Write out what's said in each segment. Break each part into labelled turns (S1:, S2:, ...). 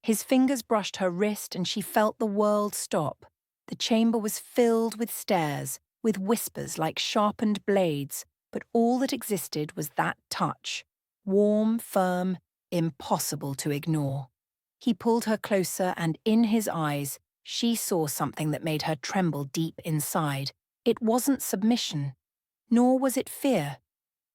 S1: His fingers brushed her wrist and she felt the world stop. The chamber was filled with stares, with whispers like sharpened blades, but all that existed was that touch. Warm, firm, impossible to ignore. He pulled her closer and in his eyes, she saw something that made her tremble deep inside. It wasn't submission, nor was it fear.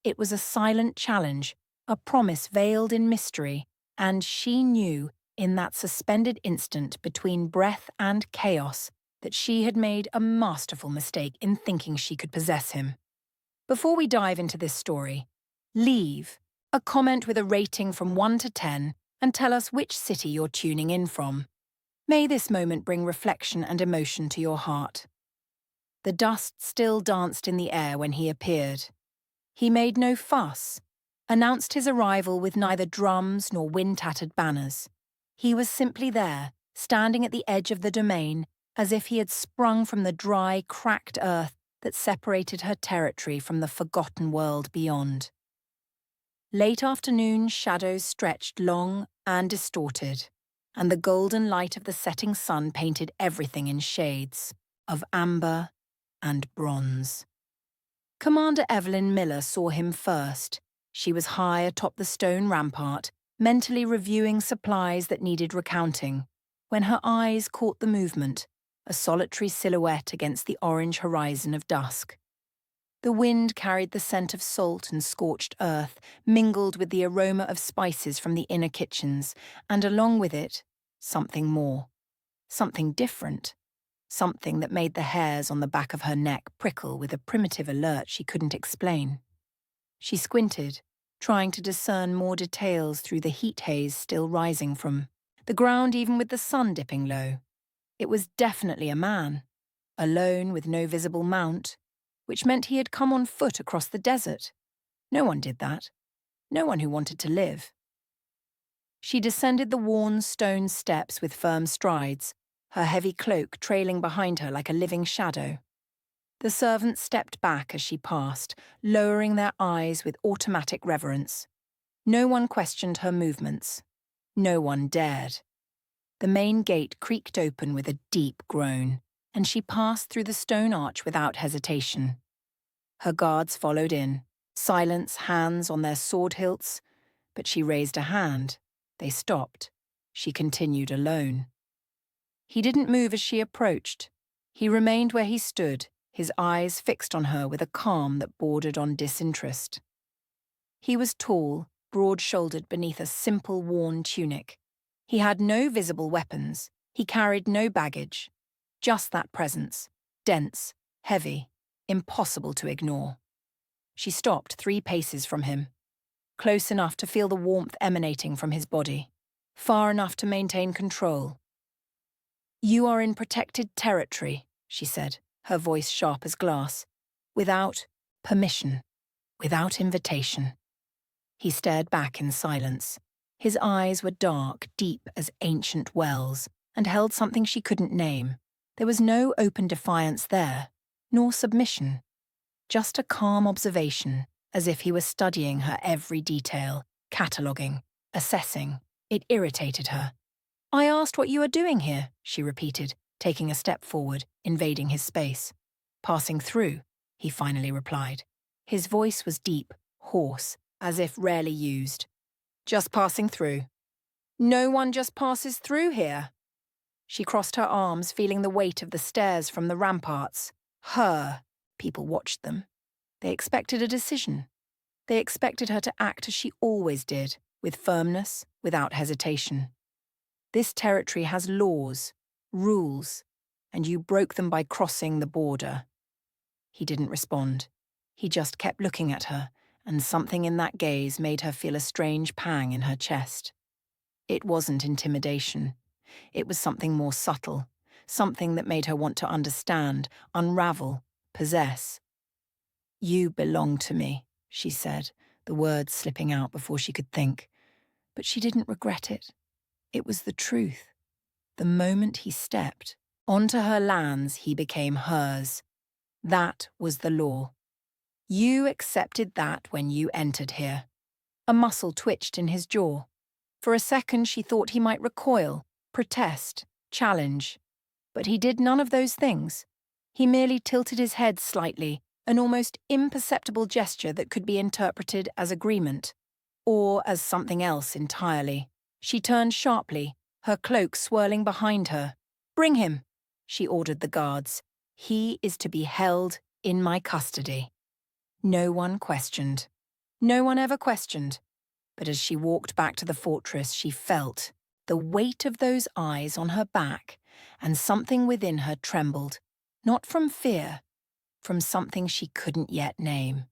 S1: It was a silent challenge, a promise veiled in mystery, and she knew, in that suspended instant between breath and chaos, that she had made a masterful mistake in thinking she could possess him. Before we dive into this story, leave a comment with a rating from 1 to 10 and tell us which city you're tuning in from. May this moment bring reflection and emotion to your heart. The dust still danced in the air when he appeared. He made no fuss, announced his arrival with neither drums nor wind-tattered banners. He was simply there, standing at the edge of the domain, as if he had sprung from the dry, cracked earth that separated her territory from the forgotten world beyond. Late afternoon shadows stretched long and distorted, and the golden light of the setting sun painted everything in shades of amber and bronze. Commander Evelyn Miller saw him first. She was high atop the stone rampart, mentally reviewing supplies that needed recounting, when her eyes caught the movement, a solitary silhouette against the orange horizon of dusk. The wind carried the scent of salt and scorched earth, mingled with the aroma of spices from the inner kitchens, and along with it, something more. Something different. Something that made the hairs on the back of her neck prickle with a primitive alert she couldn't explain. She squinted, trying to discern more details through the heat haze still rising from the ground even with the sun dipping low. It was definitely a man, alone with no visible mount, which meant he had come on foot across the desert. No one did that. No one who wanted to live. She descended the worn stone steps with firm strides, her heavy cloak trailing behind her like a living shadow. The servants stepped back as she passed, lowering their eyes with automatic reverence. No one questioned her movements. No one dared. The main gate creaked open with a deep groan, and she passed through the stone arch without hesitation. Her guards followed in, silence, hands on their sword hilts, but she raised a hand. They stopped. She continued alone. He didn't move as she approached. He remained where he stood, his eyes fixed on her with a calm that bordered on disinterest. He was tall, broad-shouldered beneath a simple worn tunic. He had no visible weapons. He carried no baggage. Just that presence, dense, heavy, impossible to ignore. She stopped 3 paces from him, close enough to feel the warmth emanating from his body, far enough to maintain control. "You are in protected territory," she said, her voice sharp as glass, "without permission, without invitation." He stared back in silence. His eyes were dark, deep as ancient wells, and held something she couldn't name. There was no open defiance there, nor submission. Just a calm observation, as if he were studying her every detail, cataloguing, assessing. It irritated her. "I asked what you are doing here," she repeated, taking a step forward, invading his space. "Passing through," he finally replied. His voice was deep, hoarse, as if rarely used. "Just passing through." "No one just passes through here." She crossed her arms, feeling the weight of the stairs from the ramparts. People watched them. They expected a decision. They expected her to act as she always did, with firmness, without hesitation. This territory has laws, rules, and you broke them by crossing the border. He didn't respond. He just kept looking at her, and something in that gaze made her feel a strange pang in her chest. It wasn't intimidation. It was something more subtle, something that made her want to understand, unravel, possess. "You belong to me," she said, the words slipping out before she could think. But she didn't regret it. It was the truth. The moment he stepped onto her lands, he became hers. That was the law. You accepted that when you entered here. A muscle twitched in his jaw. For a second she thought he might recoil, protest, challenge. But he did none of those things. He merely tilted his head slightly, an almost imperceptible gesture that could be interpreted as agreement, or as something else entirely. She turned sharply, her cloak swirling behind her. "Bring him," she ordered the guards. "He is to be held in my custody." No one questioned. No one ever questioned. But as she walked back to the fortress, she felt the weight of those eyes on her back, and something within her trembled, not from fear, from something she couldn't yet name.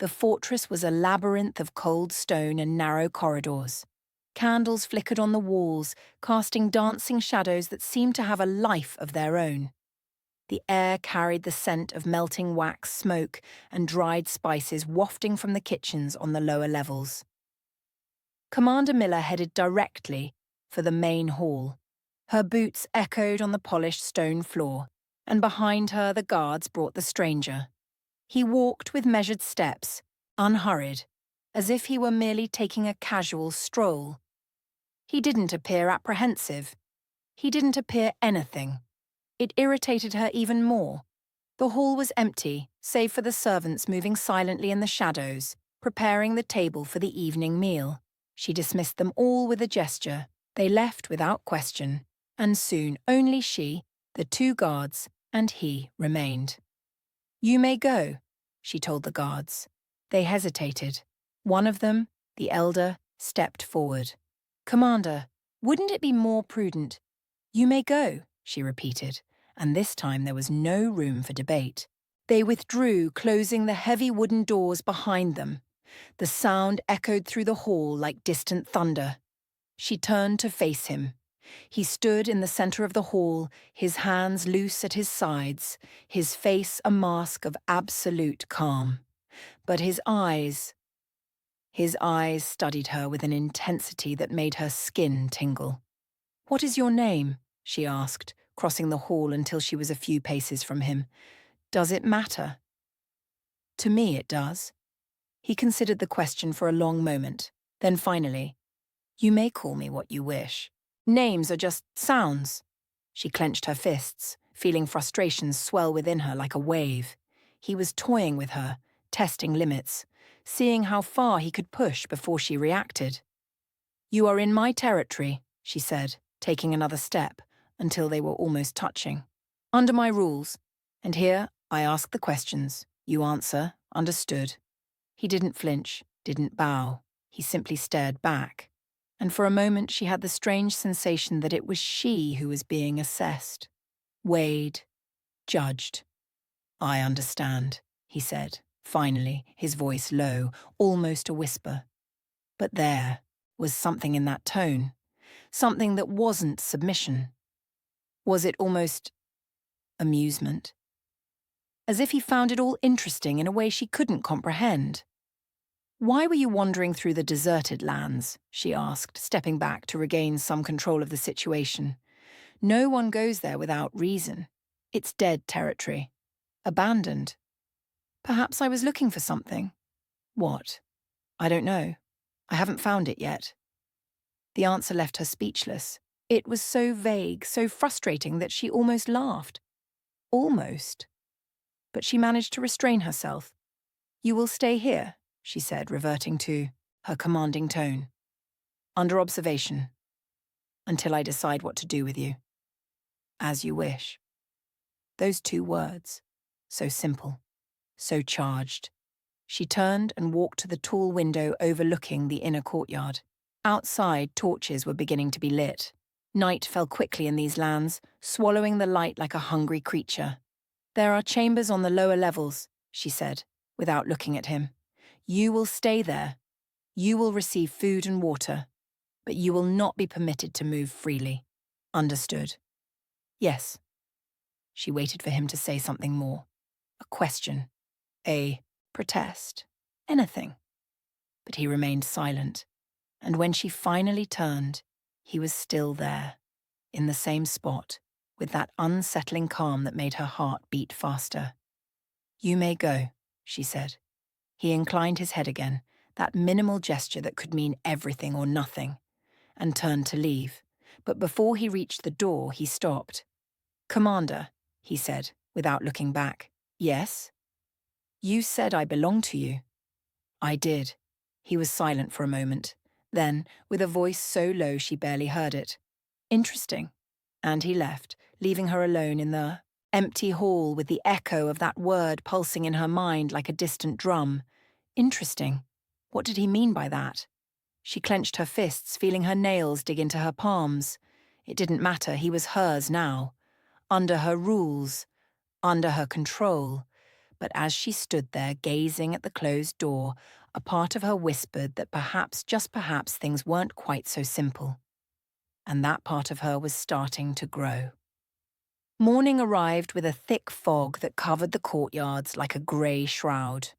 S1: The fortress was a labyrinth of cold stone and narrow corridors. Candles flickered on the walls, casting dancing shadows that seemed to have a life of their own. The air carried the scent of melting wax smoke and dried spices wafting from the kitchens on the lower levels. Commander Miller headed directly for the main hall. Her boots echoed on the polished stone floor, and behind her the guards brought the stranger. He walked with measured steps, unhurried, as if he were merely taking a casual stroll. He didn't appear apprehensive. He didn't appear anything. It irritated her even more. The hall was empty, save for the servants moving silently in the shadows, preparing the table for the evening meal. She dismissed them all with a gesture. They left without question, and soon only she, the two guards, and he remained. "You may go," she told the guards. They hesitated. One of them, the elder, stepped forward. "Commander, wouldn't it be more prudent—" "You may go," she repeated, and this time there was no room for debate. They withdrew, closing the heavy wooden doors behind them. The sound echoed through the hall like distant thunder. She turned to face him. He stood in the center of the hall, his hands loose at his sides, his face a mask of absolute calm. But his eyes studied her with an intensity that made her skin tingle. "What is your name?" she asked, crossing the hall until she was a few paces from him. "Does it matter?" "To me it does." He considered the question for a long moment. Then finally, "You may call me what you wish. Names are just sounds." She clenched her fists, feeling frustration swell within her like a wave. He was toying with her, testing limits, seeing how far he could push before she reacted. "You are in my territory," she said, taking another step, until they were almost touching. "Under my rules. And here I ask the questions. You answer, understood." He didn't flinch, didn't bow. He simply stared back. And for a moment she had the strange sensation that it was she who was being assessed, weighed, judged. "I understand," he said, finally, his voice low, almost a whisper. But there was something in that tone, something that wasn't submission. Was it almost amusement? As if he found it all interesting in a way she couldn't comprehend. "Why were you wandering through the deserted lands?" she asked, stepping back to regain some control of the situation. "No one goes there without reason. It's dead territory. Abandoned. Perhaps I was looking for something." "What?" "I don't know. I haven't found it yet." The answer left her speechless. It was so vague, so frustrating that she almost laughed. Almost. But she managed to restrain herself. "You will stay here," she said, reverting to her commanding tone. "Under observation. Until I decide what to do with you. As you wish." Those two words. So simple. So charged. She turned and walked to the tall window overlooking the inner courtyard. Outside, torches were beginning to be lit. Night fell quickly in these lands, swallowing the light like a hungry creature. "There are chambers on the lower levels," she said, without looking at him. "You will stay there. You will receive food and water, but you will not be permitted to move freely. Understood?" "Yes." She waited for him to say something more. A question. A protest. Anything. But he remained silent, and when she finally turned, he was still there, in the same spot, with that unsettling calm that made her heart beat faster. "You may go," she said. He inclined his head again, that minimal gesture that could mean everything or nothing, and turned to leave. But before he reached the door, he stopped. "Commander," he said, without looking back. "Yes?" "You said I belong to you." "I did." He was silent for a moment. Then, with a voice so low she barely heard it, "Interesting." And he left, leaving her alone in the empty hall with the echo of that word pulsing in her mind like a distant drum. Interesting. What did he mean by that? She clenched her fists, feeling her nails dig into her palms. It didn't matter, he was hers now. Under her rules, under her control. But as she stood there, gazing at the closed door, a part of her whispered that perhaps, just perhaps, things weren't quite so simple. And that part of her was starting to grow. Morning arrived with a thick fog that covered the courtyards like a grey shroud.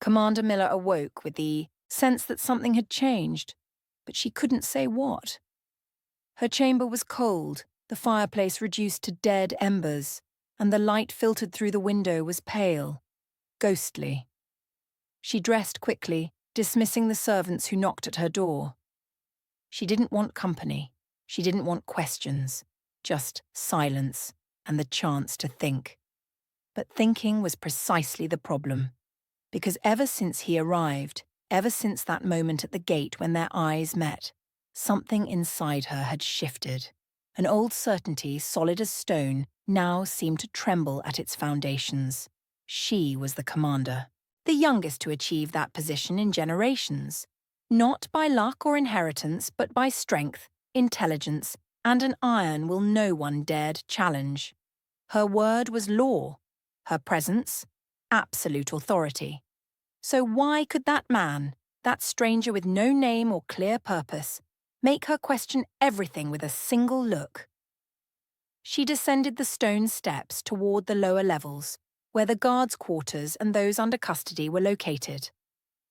S1: Commander Miller awoke with the sense that something had changed, but she couldn't say what. Her chamber was cold, the fireplace reduced to dead embers, and the light filtered through the window was pale, ghostly. She dressed quickly, dismissing the servants who knocked at her door. She didn't want company. She didn't want questions, just silence and the chance to think. But thinking was precisely the problem, because ever since he arrived, ever since that moment at the gate when their eyes met, something inside her had shifted. An old certainty, solid as stone, now seemed to tremble at its foundations. She was the commander, the youngest to achieve that position in generations. Not by luck or inheritance, but by strength, intelligence, and an iron will no one dared challenge. Her word was law, her presence, absolute authority. So why could that man, that stranger with no name or clear purpose, make her question everything with a single look? She descended the stone steps toward the lower levels, where the guards' quarters and those under custody were located.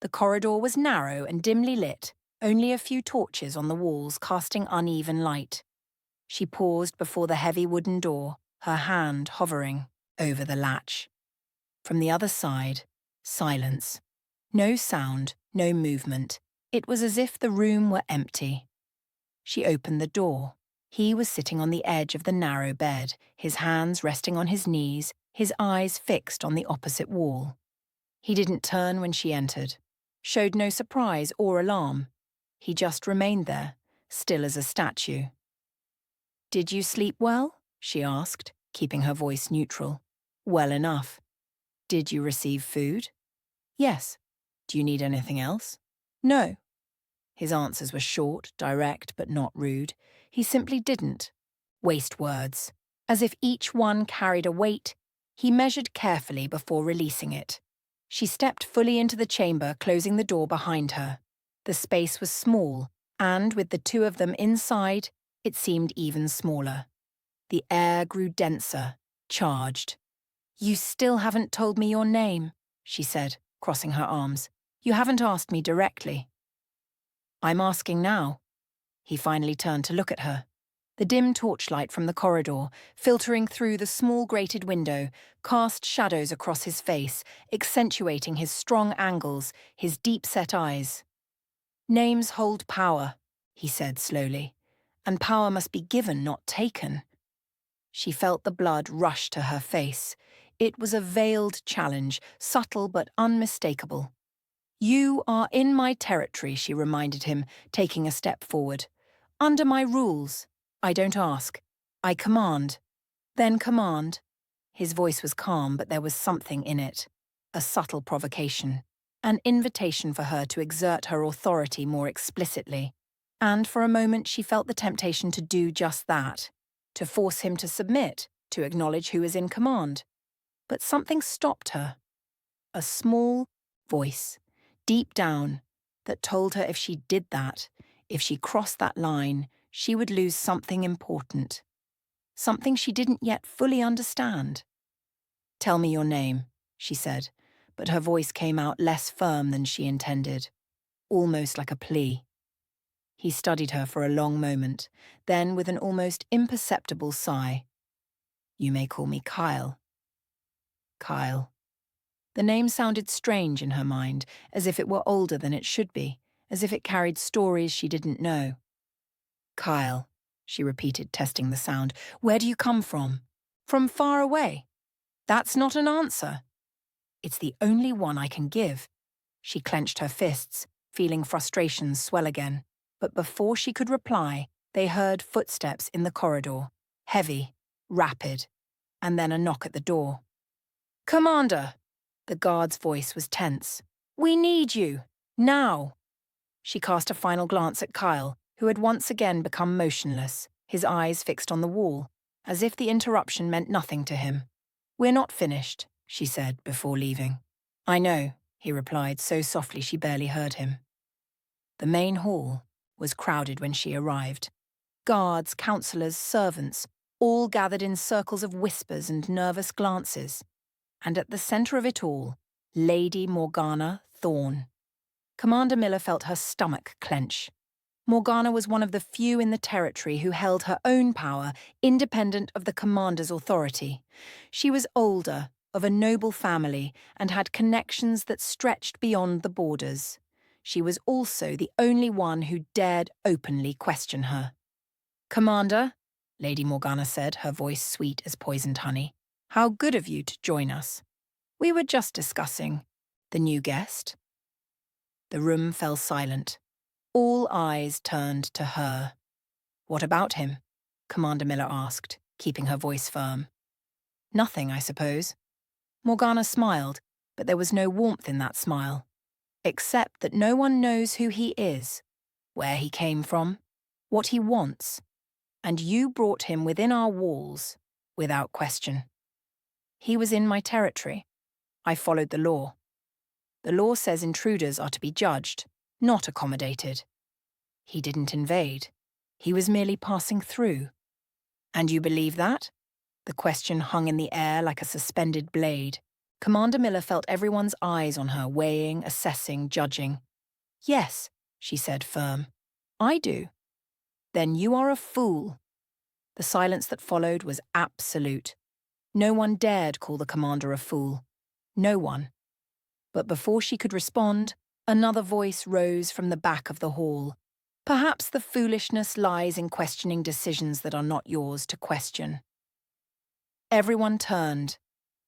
S1: The corridor was narrow and dimly lit, only a few torches on the walls casting uneven light. She paused before the heavy wooden door, her hand hovering over the latch. From the other side, silence. No sound, no movement. It was as if the room were empty. She opened the door. He was sitting on the edge of the narrow bed, his hands resting on his knees, his eyes fixed on the opposite wall. He didn't turn when she entered, showed no surprise or alarm. He just remained there, still as a statue. "Did you sleep well?" she asked, keeping her voice neutral. "Well enough." "Did you receive food?" "Yes." "Do you need anything else?" "No." His answers were short, direct, but not rude. He simply didn't waste words. As if each one carried a weight, he measured carefully before releasing it. She stepped fully into the chamber, closing the door behind her. The space was small, and with the two of them inside, it seemed even smaller. The air grew denser, charged. "You still haven't told me your name," she said, crossing her arms. "You haven't asked me directly." "I'm asking now." He finally turned to look at her. The dim torchlight from the corridor, filtering through the small grated window, cast shadows across his face, accentuating his strong angles, his deep-set eyes. "Names hold power," he said slowly, "and power must be given, not taken." She felt the blood rush to her face. It was a veiled challenge, subtle but unmistakable. "You are in my territory," she reminded him, taking a step forward. "Under my rules. I don't ask. I command. Then command." His voice was calm, but there was something in it. A subtle provocation. An invitation for her to exert her authority more explicitly. And for a moment she felt the temptation to do just that. To force him to submit, to acknowledge who is in command. But something stopped her. A small voice, deep down, that told her if she did that, if she crossed that line, she would lose something important. Something she didn't yet fully understand. "Tell me your name," she said, but her voice came out less firm than she intended, almost like a plea. He studied her for a long moment, then with an almost imperceptible sigh. "You may call me Kyle." "Kyle." The name sounded strange in her mind, as if it were older than it should be, as if it carried stories she didn't know. Kyle, she repeated, testing the sound. Where do you come from? From far away. That's not an answer. It's the only one I can give. She clenched her fists, feeling frustration swell again. But before she could reply, they heard footsteps in the corridor, heavy, rapid, and then a knock at the door. Commander! The guard's voice was tense. We need you, now! She cast a final glance at Kyle, who had once again become motionless, his eyes fixed on the wall, as if the interruption meant nothing to him. We're not finished, she said before leaving. I know, he replied so softly she barely heard him. The main hall was crowded when she arrived. Guards, counselors, servants, all gathered in circles of whispers and nervous glances. And at the centre of it all, Lady Morgana Thorne. Commander Miller felt her stomach clench. Morgana was one of the few in the territory who held her own power, independent of the commander's authority. She was older, of a noble family, and had connections that stretched beyond the borders. She was also the only one who dared openly question her. Commander, Lady Morgana said, her voice sweet as poisoned honey, how good of you to join us. We were just discussing the new guest. The room fell silent. All eyes turned to her. What about him? Commander Miller asked, keeping her voice firm. Nothing, I suppose. Morgana smiled, but there was no warmth in that smile, except that no one knows who he is, where he came from, what he wants, and you brought him within our walls, without question. He was in my territory. I followed the law. The law says intruders are to be judged, not accommodated. He didn't invade. He was merely passing through. And you believe that? The question hung in the air like a suspended blade. Commander Miller felt everyone's eyes on her, weighing, assessing, judging. Yes, she said, firm. I do. Then you are a fool. The silence that followed was absolute. No one dared call the commander a fool. No one. But before she could respond, another voice rose from the back of the hall. Perhaps the foolishness lies in questioning decisions that are not yours to question. Everyone turned,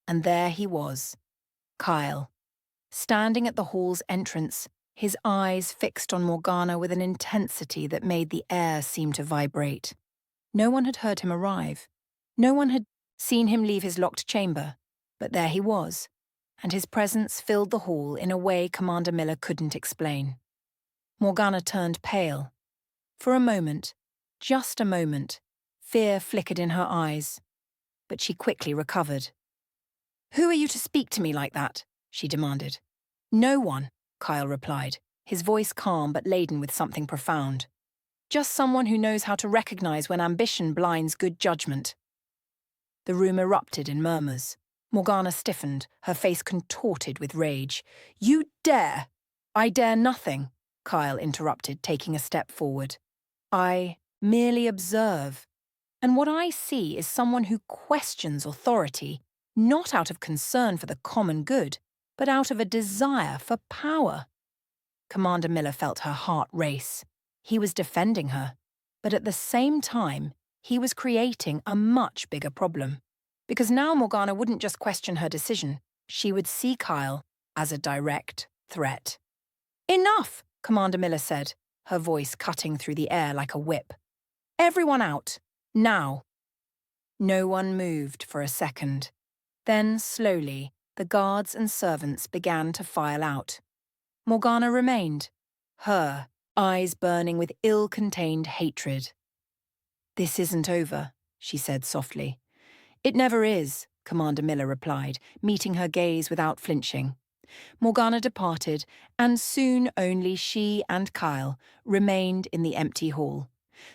S1: and there he was, Kyle, standing at the hall's entrance, his eyes fixed on Morgana with an intensity that made the air seem to vibrate. No one had heard him arrive. No one had seen him leave his locked chamber, but there he was, and his presence filled the hall in a way Commander Miller couldn't explain. Morgana turned pale. For a moment, just a moment, fear flickered in her eyes, but she quickly recovered. Who are you to speak to me like that? She demanded. No one, Kyle replied, his voice calm but laden with something profound. Just someone who knows how to recognize when ambition blinds good judgment. The room erupted in murmurs. Morgana stiffened, her face contorted with rage. You dare! I dare nothing, Kyle interrupted, taking a step forward. I merely observe. And what I see is someone who questions authority, not out of concern for the common good, but out of a desire for power. Commander Miller felt her heart race. He was defending her, but at the same time, he was creating a much bigger problem. Because now Morgana wouldn't just question her decision, she would see Kyle as a direct threat. Enough, Commander Miller said, her voice cutting through the air like a whip. Everyone out, now. No one moved for a second. Then, slowly, the guards and servants began to file out. Morgana remained, her eyes burning with ill-contained hatred. This isn't over, she said softly. It never is, Commander Miller replied, meeting her gaze without flinching. Morgana departed, and soon only she and Kyle remained in the empty hall.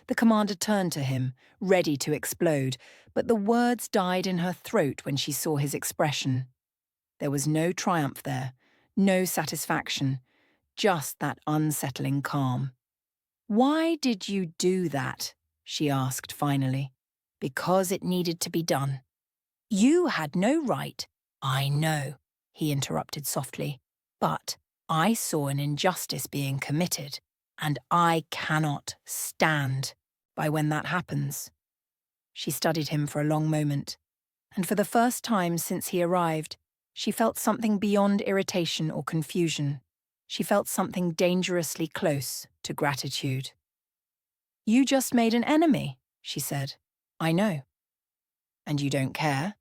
S1: The commander turned to him, ready to explode, but the words died in her throat when she saw his expression. There was no triumph there, no satisfaction, just that unsettling calm. Why did you do that? She asked finally. Because it needed to be done. You had no right. I know. he interrupted softly. But I saw an injustice being committed, and I cannot stand by when that happens. She studied him for a long moment, and for the first time since he arrived, she felt something beyond irritation or confusion. She felt something dangerously close to gratitude. "You just made an enemy," she said. "I know." "And you don't care?"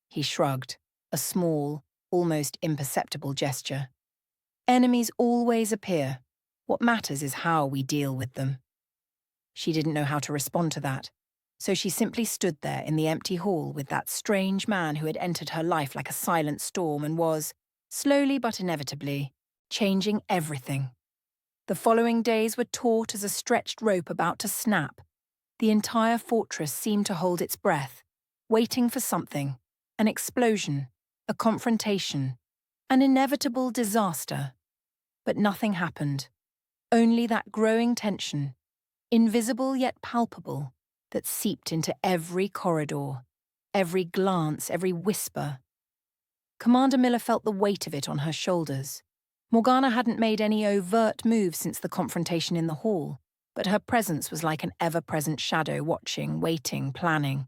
S1: He shrugged, a small, almost imperceptible gesture. "Enemies always appear. What matters is how we deal with them." She didn't know how to respond to that, so she simply stood there in the empty hall with that strange man who had entered her life like a silent storm and was, slowly but inevitably, changing everything. The following days were taut as a stretched rope about to snap. The entire fortress seemed to hold its breath, waiting for something, an explosion, a confrontation, an inevitable disaster. But nothing happened, only that growing tension, invisible yet palpable, that seeped into every corridor, every glance, every whisper. Commander Miller felt the weight of it on her shoulders. Morgana hadn't made any overt move since the confrontation in the hall, but her presence was like an ever-present shadow watching, waiting, planning.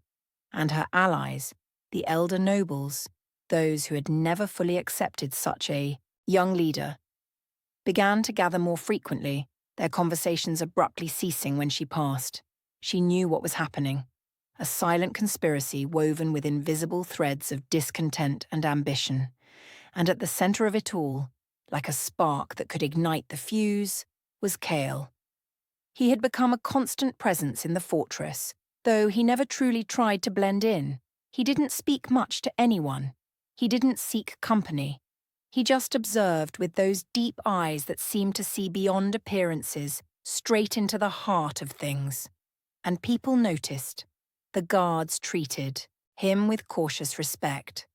S1: And her allies, the elder nobles, those who had never fully accepted such a young leader, began to gather more frequently, their conversations abruptly ceasing when she passed. She knew what was happening, a silent conspiracy woven with invisible threads of discontent and ambition. And at the center of it all, like a spark that could ignite the fuse, was Kale. He had become a constant presence in the fortress, though he never truly tried to blend in. He didn't speak much to anyone. He didn't seek company. He just observed with those deep eyes that seemed to see beyond appearances, straight into the heart of things. And people noticed. The guards treated him with cautious respect.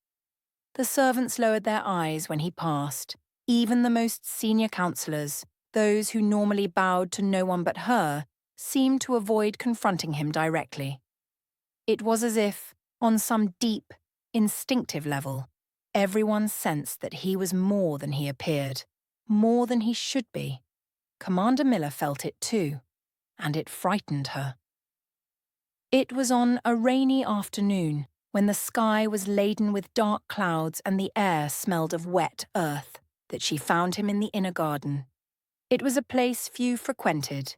S1: The servants lowered their eyes when he passed. Even the most senior councillors, those who normally bowed to no one but her, seemed to avoid confronting him directly. It was as if, on some deep, instinctive level, everyone sensed that he was more than he appeared, more than he should be. Commander Miller felt it too, and it frightened her. It was on a rainy afternoon, when the sky was laden with dark clouds and the air smelled of wet earth, that she found him in the inner garden. It was a place few frequented,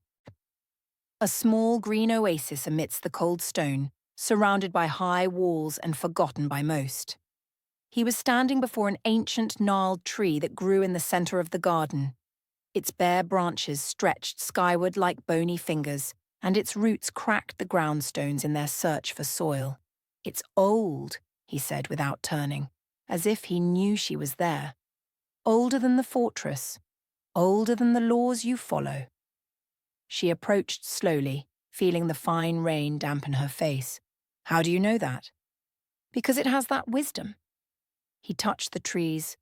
S1: a small green oasis amidst the cold stone, surrounded by high walls and forgotten by most. He was standing before an ancient gnarled tree that grew in the center of the garden. Its bare branches stretched skyward like bony fingers, and its roots cracked the groundstones in their search for soil. "It's old," he said without turning, as if he knew she was there. "Older than the fortress, older than the laws you follow." She approached slowly, feeling the fine rain dampen her face. "How do you know that?" "Because it has that wisdom." He touched the tree's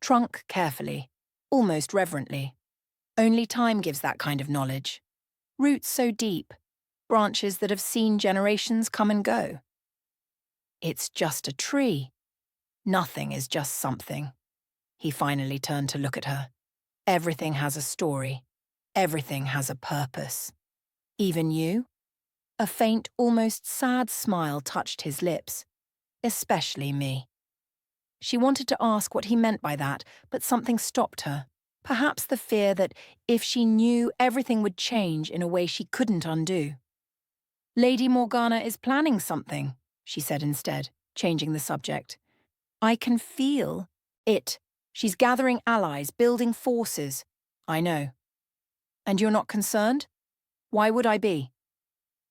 S1: trunk carefully, almost reverently. "Only time gives that kind of knowledge. Roots so deep, branches that have seen generations come and go." "It's just a tree." "Nothing is just something." He finally turned to look at her. "Everything has a story. Everything has a purpose. Even you?" A faint, almost sad smile touched his lips. "Especially me." She wanted to ask what he meant by that, but something stopped her. Perhaps the fear that, if she knew, everything would change in a way she couldn't undo. "Lady Morgana is planning something," she said instead, changing the subject. "I can feel it. She's gathering allies, building forces." "I know." "And you're not concerned?" "Why would I be?"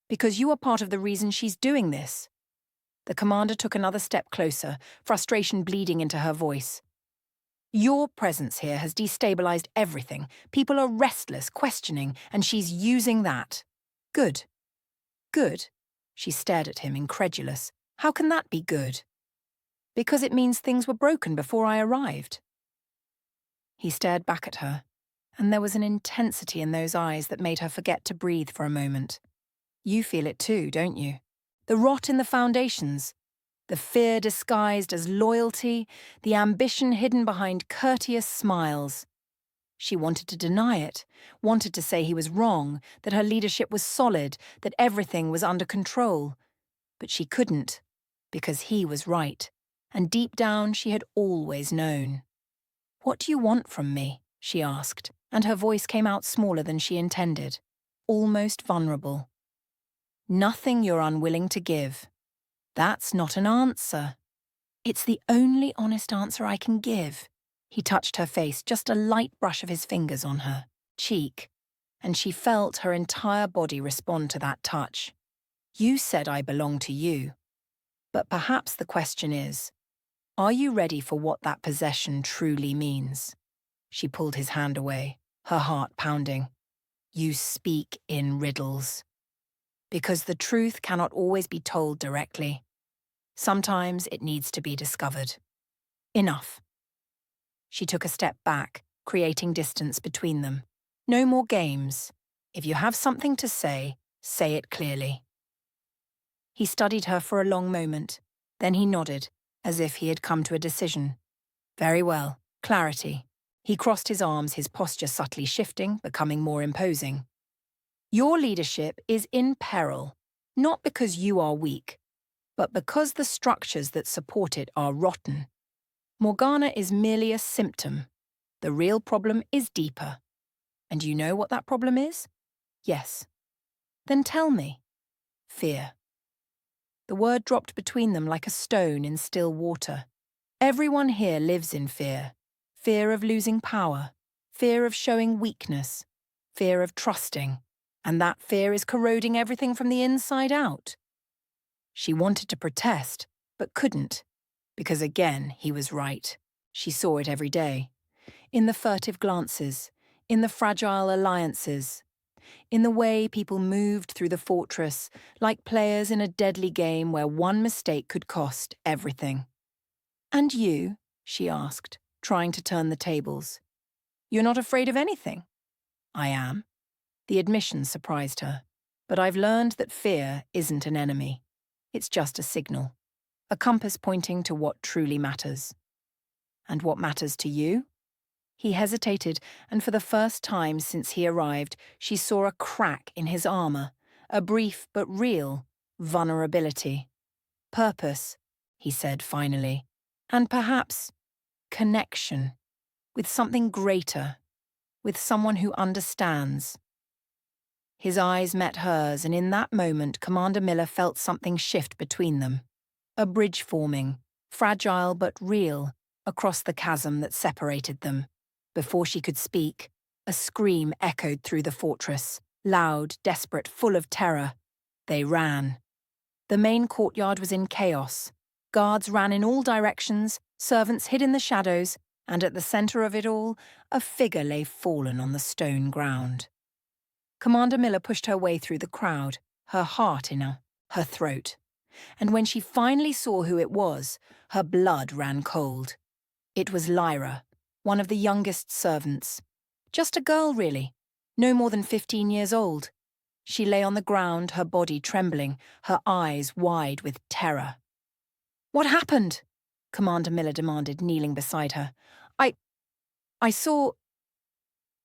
S1: "Because you are part of the reason she's doing this." The commander took another step closer, frustration bleeding into her voice. "Your presence here has destabilized everything. People are restless, questioning, and she's using that." "Good." "Good?" She stared at him, incredulous. "How can that be good?" "Because it means things were broken before I arrived." He stared back at her, and there was an intensity in those eyes that made her forget to breathe for a moment. "You feel it too, don't you? The rot in the foundations. The fear disguised as loyalty, the ambition hidden behind courteous smiles. She wanted to deny it, wanted to say he was wrong, that her leadership was solid, that everything was under control. But she couldn't, because he was right, and deep down she had always known. "What do you want from me?" she asked, and her voice came out smaller than she intended, almost vulnerable. "Nothing you're unwilling to give." "That's not an answer." "It's the only honest answer I can give." He touched her face, just a light brush of his fingers on her cheek, and she felt her entire body respond to that touch. "You said I belong to you. But perhaps the question is, are you ready for what that possession truly means?" She pulled his hand away, her heart pounding. "You speak in riddles. Because the truth cannot always be told directly. Sometimes it needs to be discovered. Enough." She took a step back, creating distance between them. "No more games. If you have something to say it clearly." He studied her for a long moment. Then he nodded, as if he had come to a decision. "Very well. Clarity." He crossed his arms, his posture subtly shifting, becoming more imposing. "Your leadership is in peril, not because you are weak, but because the structures that support it are rotten. Morgana is merely a symptom. The real problem is deeper. And you know what that problem is?" "Yes." "Then tell me." "Fear." The word dropped between them like a stone in still water. Everyone here lives in fear. Fear of losing power. Fear of showing weakness. Fear of trusting. And that fear is corroding everything from the inside out. She wanted to protest, but couldn't. Because again, he was right. She saw it every day. In the furtive glances, in the fragile alliances, in the way people moved through the fortress, like players in a deadly game where one mistake could cost everything. "And you?" she asked, trying to turn the tables. "You're not afraid of anything?" "I am." The admission surprised her. "But I've learned that fear isn't an enemy. It's just a signal. A compass pointing to what truly matters." "And what matters to you?" He hesitated, and for the first time since he arrived, she saw a crack in his armor, a brief but real vulnerability. "Purpose," he said finally, "and perhaps connection, with something greater, with someone who understands." His eyes met hers, and in that moment Commander Miller felt something shift between them. A bridge forming, fragile but real, across the chasm that separated them. Before she could speak, a scream echoed through the fortress, loud, desperate, full of terror. They ran. The main courtyard was in chaos. Guards ran in all directions, servants hid in the shadows, and at the center of it all, a figure lay fallen on the stone ground. Commander Miller pushed her way through the crowd, her heart in her throat. And when she finally saw who it was, her blood ran cold. It was Lyra, one of the youngest servants. Just a girl, really, no more than 15 years old. She lay on the ground, her body trembling, her eyes wide with terror. "What happened?" Commander Miller demanded, kneeling beside her. I saw..."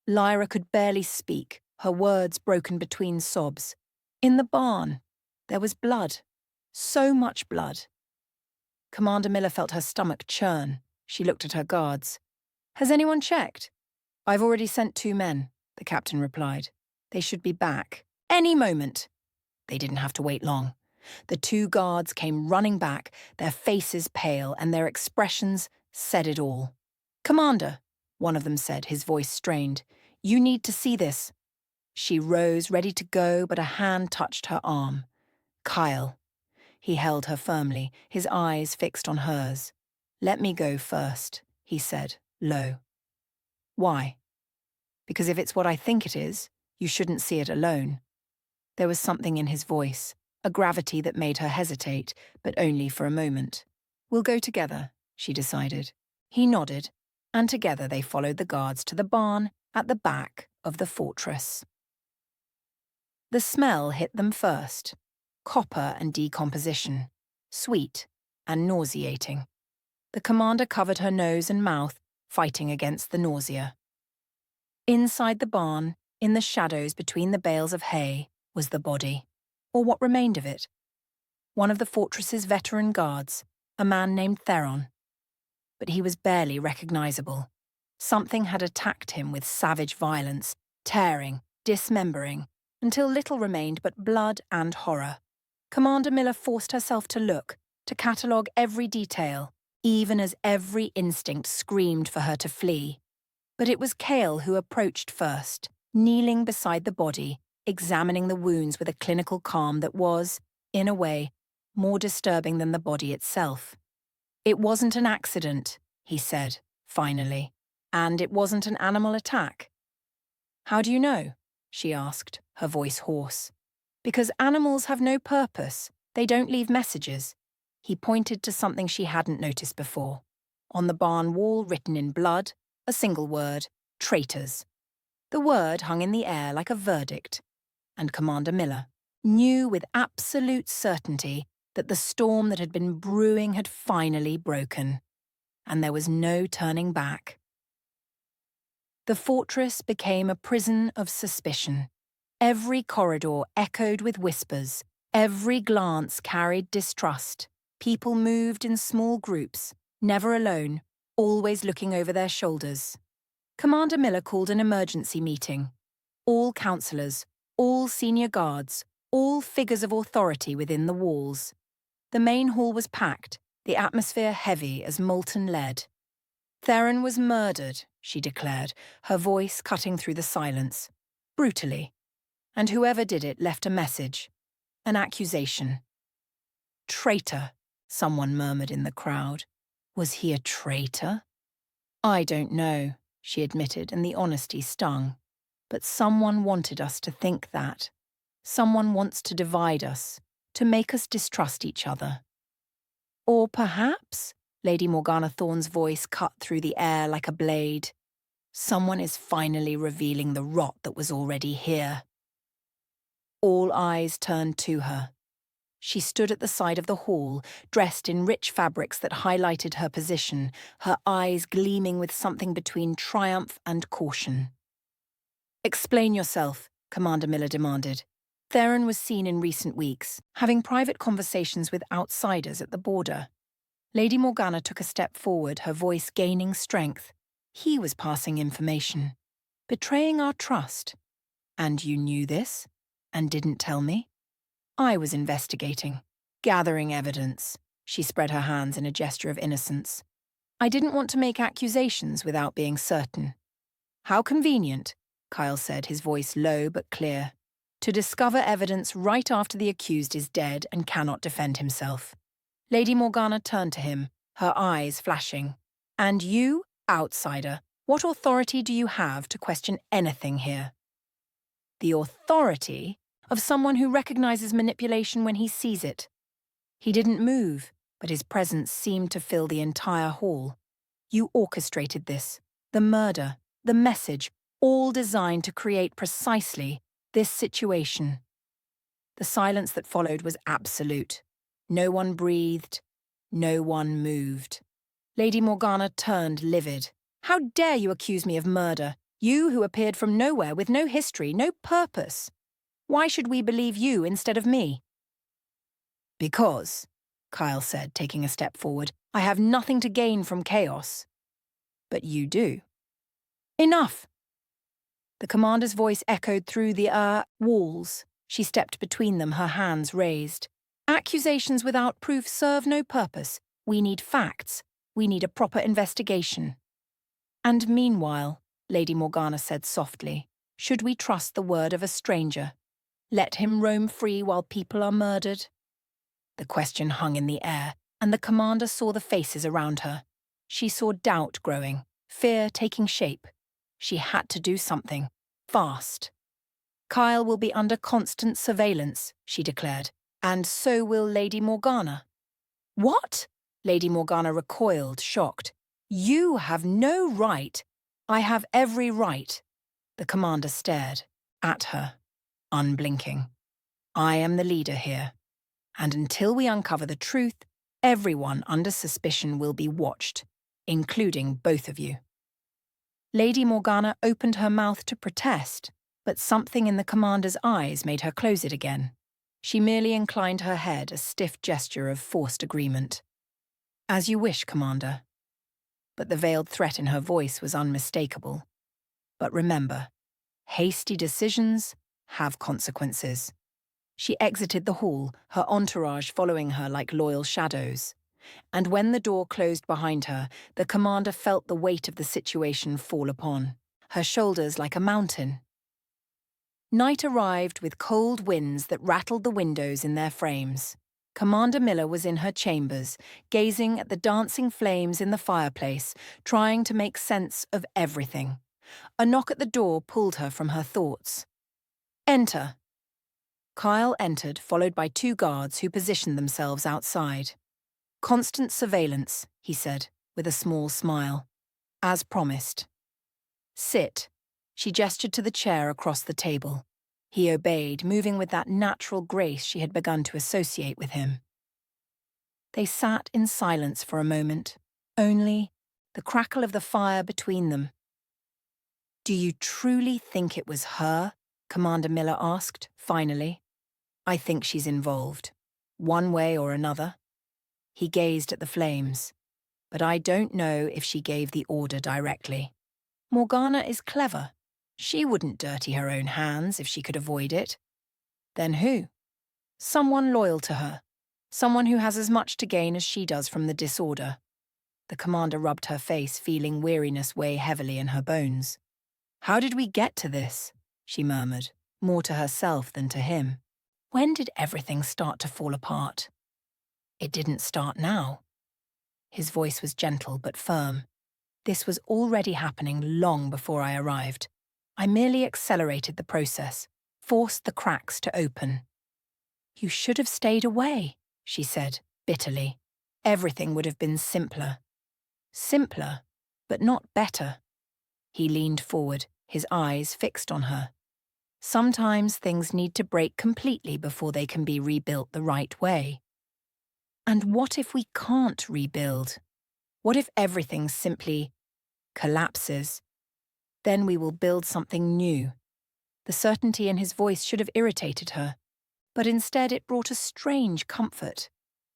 S1: Lyra could barely speak, her words broken between sobs. "In the barn. There was blood. So much blood." Commander Miller felt her stomach churn. She looked at her guards. "Has anyone checked?" "I've already sent 2 men," the captain replied. "They should be back any moment." They didn't have to wait long. The 2 guards came running back, their faces pale, and their expressions said it all. "Commander," one of them said, his voice strained, "you need to see this." She rose, ready to go, but a hand touched her arm. "Kyle." He held her firmly, his eyes fixed on hers. "Let me go first," he said, low. "Why?" "Because if it's what I think it is, you shouldn't see it alone." There was something in his voice, a gravity that made her hesitate, but only for a moment. "We'll go together," she decided. He nodded, and together they followed the guards to the barn at the back of the fortress. The smell hit them first. Copper and decomposition. Sweet and nauseating. The commander covered her nose and mouth, fighting against the nausea. Inside the barn, in the shadows between the bales of hay, was the body, or what remained of it. One of the fortress's veteran guards, a man named Theron. But he was barely recognizable. Something had attacked him with savage violence, tearing, dismembering, until little remained but blood and horror. Commander Miller forced herself to look, to catalogue every detail, even as every instinct screamed for her to flee. But it was Cale who approached first, kneeling beside the body, examining the wounds with a clinical calm that was, in a way, more disturbing than the body itself. "It wasn't an accident," he said, finally, "and it wasn't an animal attack." "How do you know?" she asked, her voice hoarse. "Because animals have no purpose. They don't leave messages." He pointed to something she hadn't noticed before. On the barn wall, written in blood, a single word, "Traitors." The word hung in the air like a verdict, and Commander Miller knew with absolute certainty that the storm that had been brewing had finally broken, and there was no turning back. The fortress became a prison of suspicion. Every corridor echoed with whispers, every glance carried distrust. People moved in small groups, never alone, always looking over their shoulders. Commander Miller called an emergency meeting. All councillors, all senior guards, all figures of authority within the walls. The main hall was packed, the atmosphere heavy as molten lead. "Theron was murdered," she declared, her voice cutting through the silence. "Brutally. And whoever did it left a message. An accusation." "Traitor," someone murmured in the crowd. Was he a traitor? "I don't know," she admitted, and the honesty stung. "But someone wanted us to think that. Someone wants to divide us, to make us distrust each other." "Or perhaps," Lady Morgana Thorne's voice cut through the air like a blade, "someone is finally revealing the rot that was already here." All eyes turned to her. She stood at the side of the hall, dressed in rich fabrics that highlighted her position, her eyes gleaming with something between triumph and caution. "Explain yourself," Commander Miller demanded. Theron was seen in recent weeks, having private conversations with outsiders at the border. Lady Morgana took a step forward, her voice gaining strength. "He was passing information, betraying our trust. And you knew this, and didn't tell me?" "I was investigating, gathering evidence." She spread her hands in a gesture of innocence. "I didn't want to make accusations without being certain." "How convenient," Kyle said, his voice low but clear. "To discover evidence right after the accused is dead and cannot defend himself." Lady Morgana turned to him, her eyes flashing. "And you, outsider, what authority do you have to question anything here?" "The authority of someone who recognizes manipulation when he sees it." He didn't move, but his presence seemed to fill the entire hall. "You orchestrated this, the murder, the message, all designed to create precisely this situation." The silence that followed was absolute. No one breathed, no one moved. Lady Morgana turned livid. "How dare you accuse me of murder? You who appeared from nowhere with no history, no purpose. Why should we believe you instead of me?" "Because," Kyle said, taking a step forward, "I have nothing to gain from chaos." "But you do." "Enough!" The commander's voice echoed through the walls. She stepped between them, her hands raised. "Accusations without proof serve no purpose. We need facts. We need a proper investigation." "And meanwhile," Lady Morgana said softly, "should we trust the word of a stranger? Let him roam free while people are murdered?" The question hung in the air, and the commander saw the faces around her. She saw doubt growing, fear taking shape. She had to do something, fast. "Kyle will be under constant surveillance," she declared, "and so will Lady Morgana." "What?" Lady Morgana recoiled, shocked. "You have no right." "I have every right." The commander stared at her, unblinking. "I am the leader here, and until we uncover the truth, Everyone under suspicion will be watched, including both of you." Lady Morgana opened her mouth to protest, but something in the commander's eyes made her close it again. She merely inclined her head, a stiff gesture of forced agreement. "As you wish, Commander." But the veiled threat in her voice was unmistakable. "But remember, hasty decisions have consequences." She exited the hall, her entourage following her like loyal shadows. And when the door closed behind her, the commander felt the weight of the situation fall upon her shoulders like a mountain. Night arrived with cold winds that rattled the windows in their frames. Commander Miller was in her chambers, gazing at the dancing flames in the fireplace, trying to make sense of everything. A knock at the door pulled her from her thoughts. "Enter." Kyle entered, followed by 2 guards who positioned themselves outside. "Constant surveillance," he said, with a small smile. "As promised." "Sit." She gestured to the chair across the table. He obeyed, moving with that natural grace she had begun to associate with him. They sat in silence for a moment, only the crackle of the fire between them. "Do you truly think it was her?" Commander Miller asked, finally. "I think she's involved, one way or another." He gazed at the flames. "But I don't know if she gave the order directly. Morgana is clever. She wouldn't dirty her own hands if she could avoid it." "Then who?" "Someone loyal to her. Someone who has as much to gain as she does from the disorder." The commander rubbed her face, feeling weariness weigh heavily in her bones. "How did we get to this?" she murmured, more to herself than to him. "When did everything start to fall apart?" "It didn't start now." His voice was gentle but firm. "This was already happening long before I arrived. I merely accelerated the process, forced the cracks to open." "You should have stayed away," she said, bitterly. "Everything would have been simpler." "Simpler, but not better." He leaned forward, his eyes fixed on her. "Sometimes things need to break completely before they can be rebuilt the right way." "And what if we can't rebuild? What if everything simply collapses? Then we will build something new." The certainty in his voice should have irritated her, but instead it brought a strange comfort,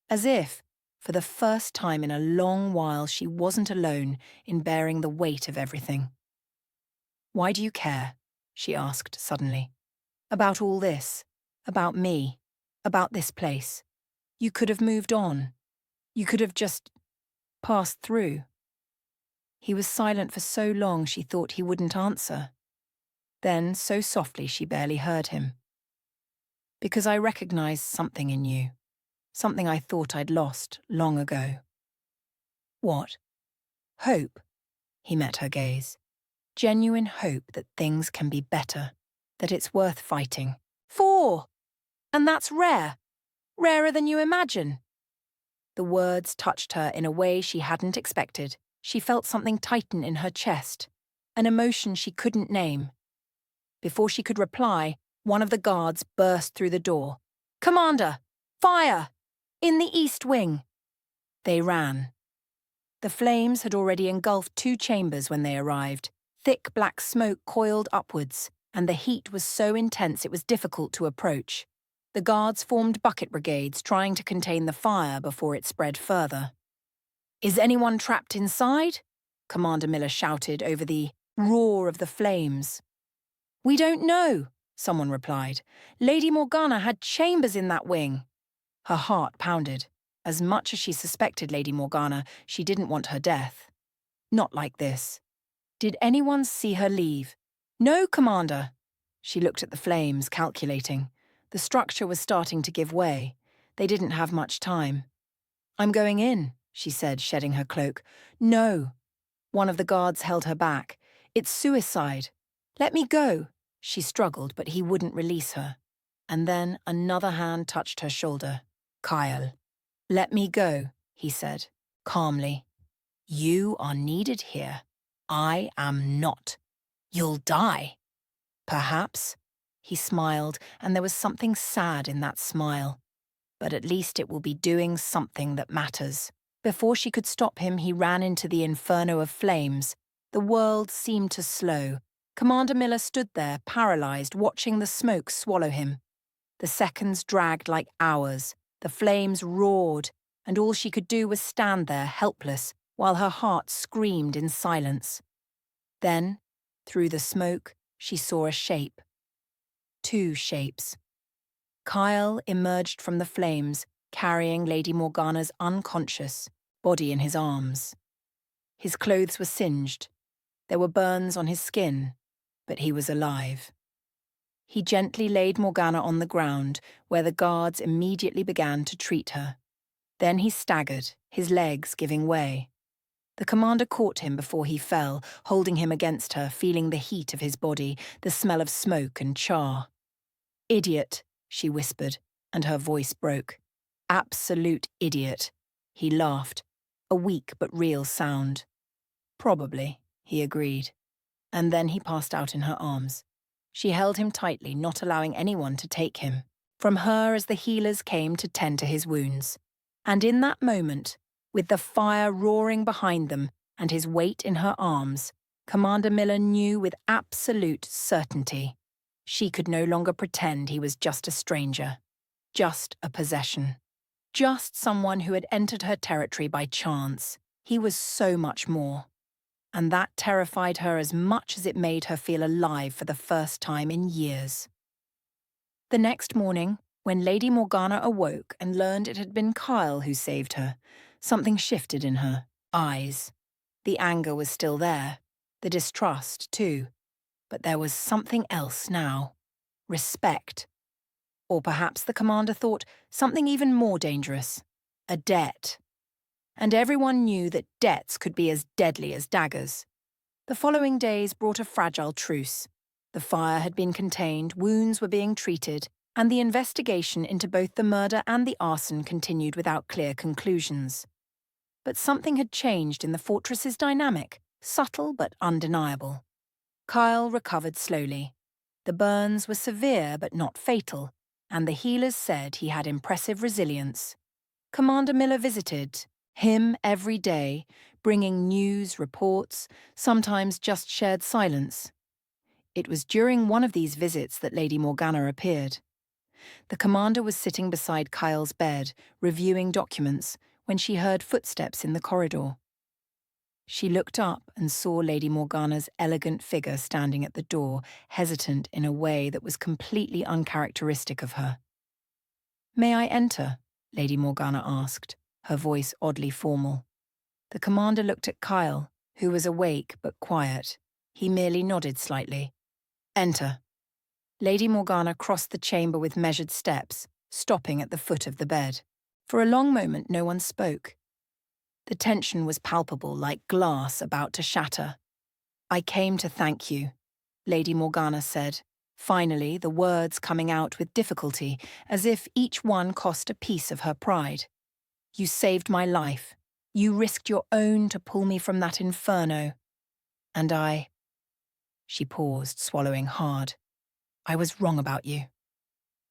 S1: as if, for the first time in a long while, she wasn't alone in bearing the weight of everything. "Why do you care?" she asked suddenly. "About all this, about me, about this place. You could have moved on. You could have just passed through." He was silent for so long she thought he wouldn't answer. Then, so softly she barely heard him. "Because I recognized something in you. Something I thought I'd lost long ago." "What?" "Hope." He met her gaze. "Genuine hope that things can be better, that it's worth fighting for. And that's rare. Rarer than you imagine." The words touched her in a way she hadn't expected. She felt something tighten in her chest, an emotion she couldn't name. Before she could reply, one of the guards burst through the door. "Commander! Fire! In the east wing!" They ran. The flames had already engulfed 2 chambers when they arrived. Thick black smoke coiled upwards, and the heat was so intense it was difficult to approach. The guards formed bucket brigades, trying to contain the fire before it spread further. "Is anyone trapped inside?" Commander Miller shouted over the roar of the flames. "We don't know," someone replied. "Lady Morgana had chambers in that wing." Her heart pounded. As much as she suspected Lady Morgana, she didn't want her death. Not like this. "Did anyone see her leave?" "No, Commander." She looked at the flames, calculating. The structure was starting to give way. They didn't have much time. "I'm going in," she said, shedding her cloak. "No." One of the guards held her back. "It's suicide." "Let me go." She struggled, but he wouldn't release her. And then another hand touched her shoulder. "Kyle." "Let me go," he said, calmly. "You are needed here. I am not. You'll die." "Perhaps." He smiled, and there was something sad in that smile. but at least it will be doing something that matters. Before she could stop him, he ran into the inferno of flames. The world seemed to slow. Commander Miller stood there, paralyzed, watching the smoke swallow him. The seconds dragged like hours. The flames roared, and all she could do was stand there, helpless, while her heart screamed in silence. Then, through the smoke, she saw a shape. Two shapes. Kyle emerged from the flames, carrying Lady Morgana's unconscious body in his arms. His clothes were singed. There were burns on his skin, but he was alive. He gently laid Morgana on the ground, where the guards immediately began to treat her. Then he staggered, his legs giving way. The commander caught him before he fell, holding him against her, feeling the heat of his body, the smell of smoke and char. "Idiot," she whispered, and her voice broke. "Absolute idiot." He laughed, a weak but real sound. "Probably," he agreed. And then he passed out in her arms. She held him tightly, not allowing anyone to take him. From her as the healers came to tend to his wounds. And in that moment, with the fire roaring behind them and his weight in her arms, Commander Miller knew with absolute certainty she could no longer pretend he was just a stranger, just a possession, just someone who had entered her territory by chance. He was so much more. And that terrified her as much as it made her feel alive for the first time in years. The next morning, when Lady Morgana awoke and learned it had been Kyle who saved her, something shifted in her eyes. The anger was still there, the distrust too, but there was something else now. Respect. Or perhaps the commander thought something even more dangerous. A debt. And everyone knew that debts could be as deadly as daggers. The following days brought a fragile truce. The fire had been contained, wounds were being treated, and the investigation into both the murder and the arson continued without clear conclusions. But something had changed in the fortress's dynamic, subtle but undeniable. Kyle recovered slowly. The burns were severe but not fatal, and the healers said he had impressive resilience. Commander Miller visited him every day, bringing news, reports, sometimes just shared silence. It was during one of these visits that Lady Morgana appeared. The commander was sitting beside Kyle's bed, reviewing documents, when she heard footsteps in the corridor. She looked up and saw Lady Morgana's elegant figure standing at the door, hesitant in a way that was completely uncharacteristic of her. "May I enter?" Lady Morgana asked, her voice oddly formal. The commander looked at Kyle, who was awake but quiet. He merely nodded slightly. "Enter." Lady Morgana crossed the chamber with measured steps, stopping at the foot of the bed. For a long moment no one spoke. The tension was palpable, like glass about to shatter. "I came to thank you," Lady Morgana said, finally the words coming out with difficulty, as if each one cost a piece of her pride. "You saved my life. You risked your own to pull me from that inferno. And I—" She paused, swallowing hard. "I was wrong about you."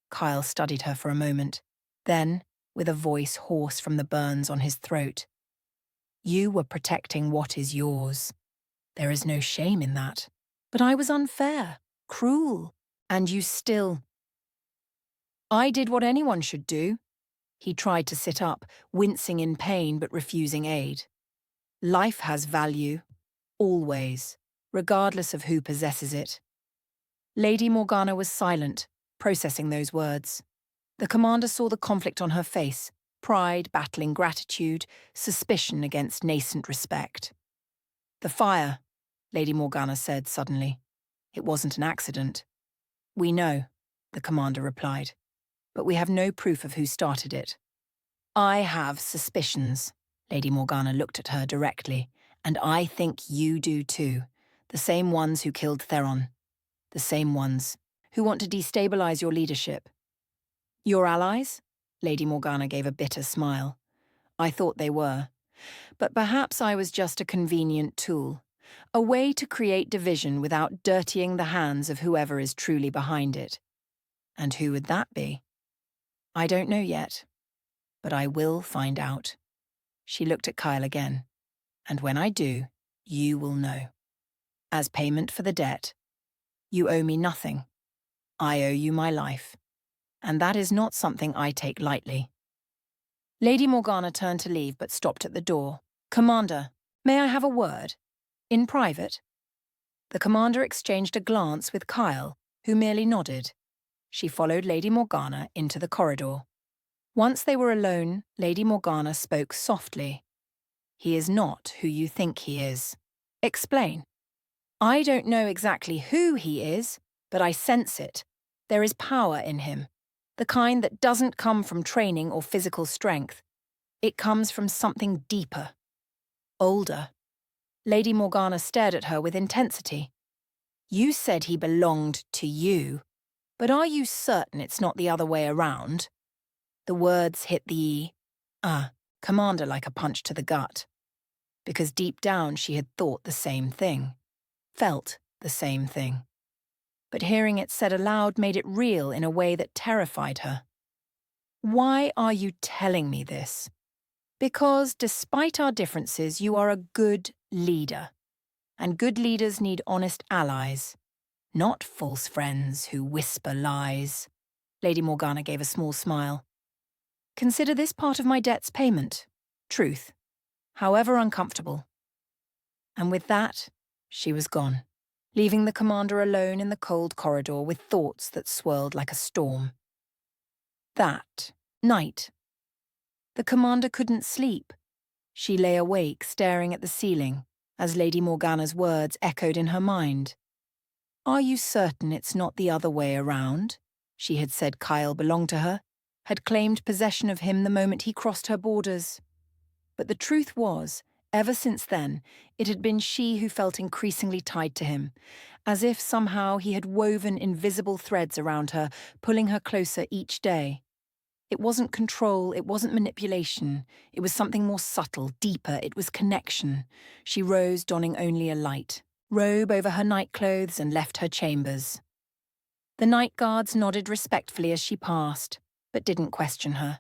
S1: Kyle studied her for a moment. Then, with a voice hoarse from the burns on his throat, "You were protecting what is yours. There is no shame in that. But I was unfair, cruel, and you still—" "I did what anyone should do." He tried to sit up, wincing in pain but refusing aid. "Life has value, always, regardless of who possesses it." Lady Morgana was silent, processing those words. The commander saw the conflict on her face, pride battling gratitude, suspicion against nascent respect. "The fire," Lady Morgana said suddenly. "It wasn't an accident." "We know," the commander replied, "but we have no proof of who started it." "I have suspicions." Lady Morgana looked at her directly. "And I think you do too. The same ones who killed Theron. The same ones who want to destabilize your leadership." "Your allies?" Lady Morgana gave a bitter smile. "I thought they were. But perhaps I was just a convenient tool. A way to create division without dirtying the hands of whoever is truly behind it. And who would that be?" "I don't know yet," but I will find out. She looked at Kyle again. And when I do, you will know. As payment for the debt, you owe me nothing. I owe you my life. And that is not something I take lightly. Lady Morgana turned to leave but stopped at the door. Commander, may I have a word? In private? The commander exchanged a glance with Kyle, who merely nodded. She followed Lady Morgana into the corridor. Once they were alone, Lady Morgana spoke softly. He is not who you think he is. Explain. I don't know exactly who he is, but I sense it. There is power in him. The kind that doesn't come from training or physical strength. It comes from something deeper. Older. Lady Morgana stared at her with intensity. You said he belonged to you, but are you certain it's not the other way around? The words hit the commander like a punch to the gut. Because deep down she had thought the same thing, felt the same thing. But hearing it said aloud made it real in a way that terrified her. Why are you telling me this? Because despite our differences, you are a good leader. And good leaders need honest allies, not false friends who whisper lies. Lady Morgana gave a small smile. Consider this part of my debt's payment. Truth. However uncomfortable. And with that, she was gone, leaving the commander alone in the cold corridor with thoughts that swirled like a storm. That night. The commander couldn't sleep. She lay awake, staring at the ceiling, as Lady Morgana's words echoed in her mind. Are you certain it's not the other way around? She had said Kyle belonged to her, had claimed possession of him the moment he crossed her borders. But the truth was, ever since then, it had been she who felt increasingly tied to him, as if somehow he had woven invisible threads around her, pulling her closer each day. It wasn't control, it wasn't manipulation. It was something more subtle, deeper. It was connection. She rose, donning only a light robe over her nightclothes, and left her chambers. The night guards nodded respectfully as she passed, but didn't question her.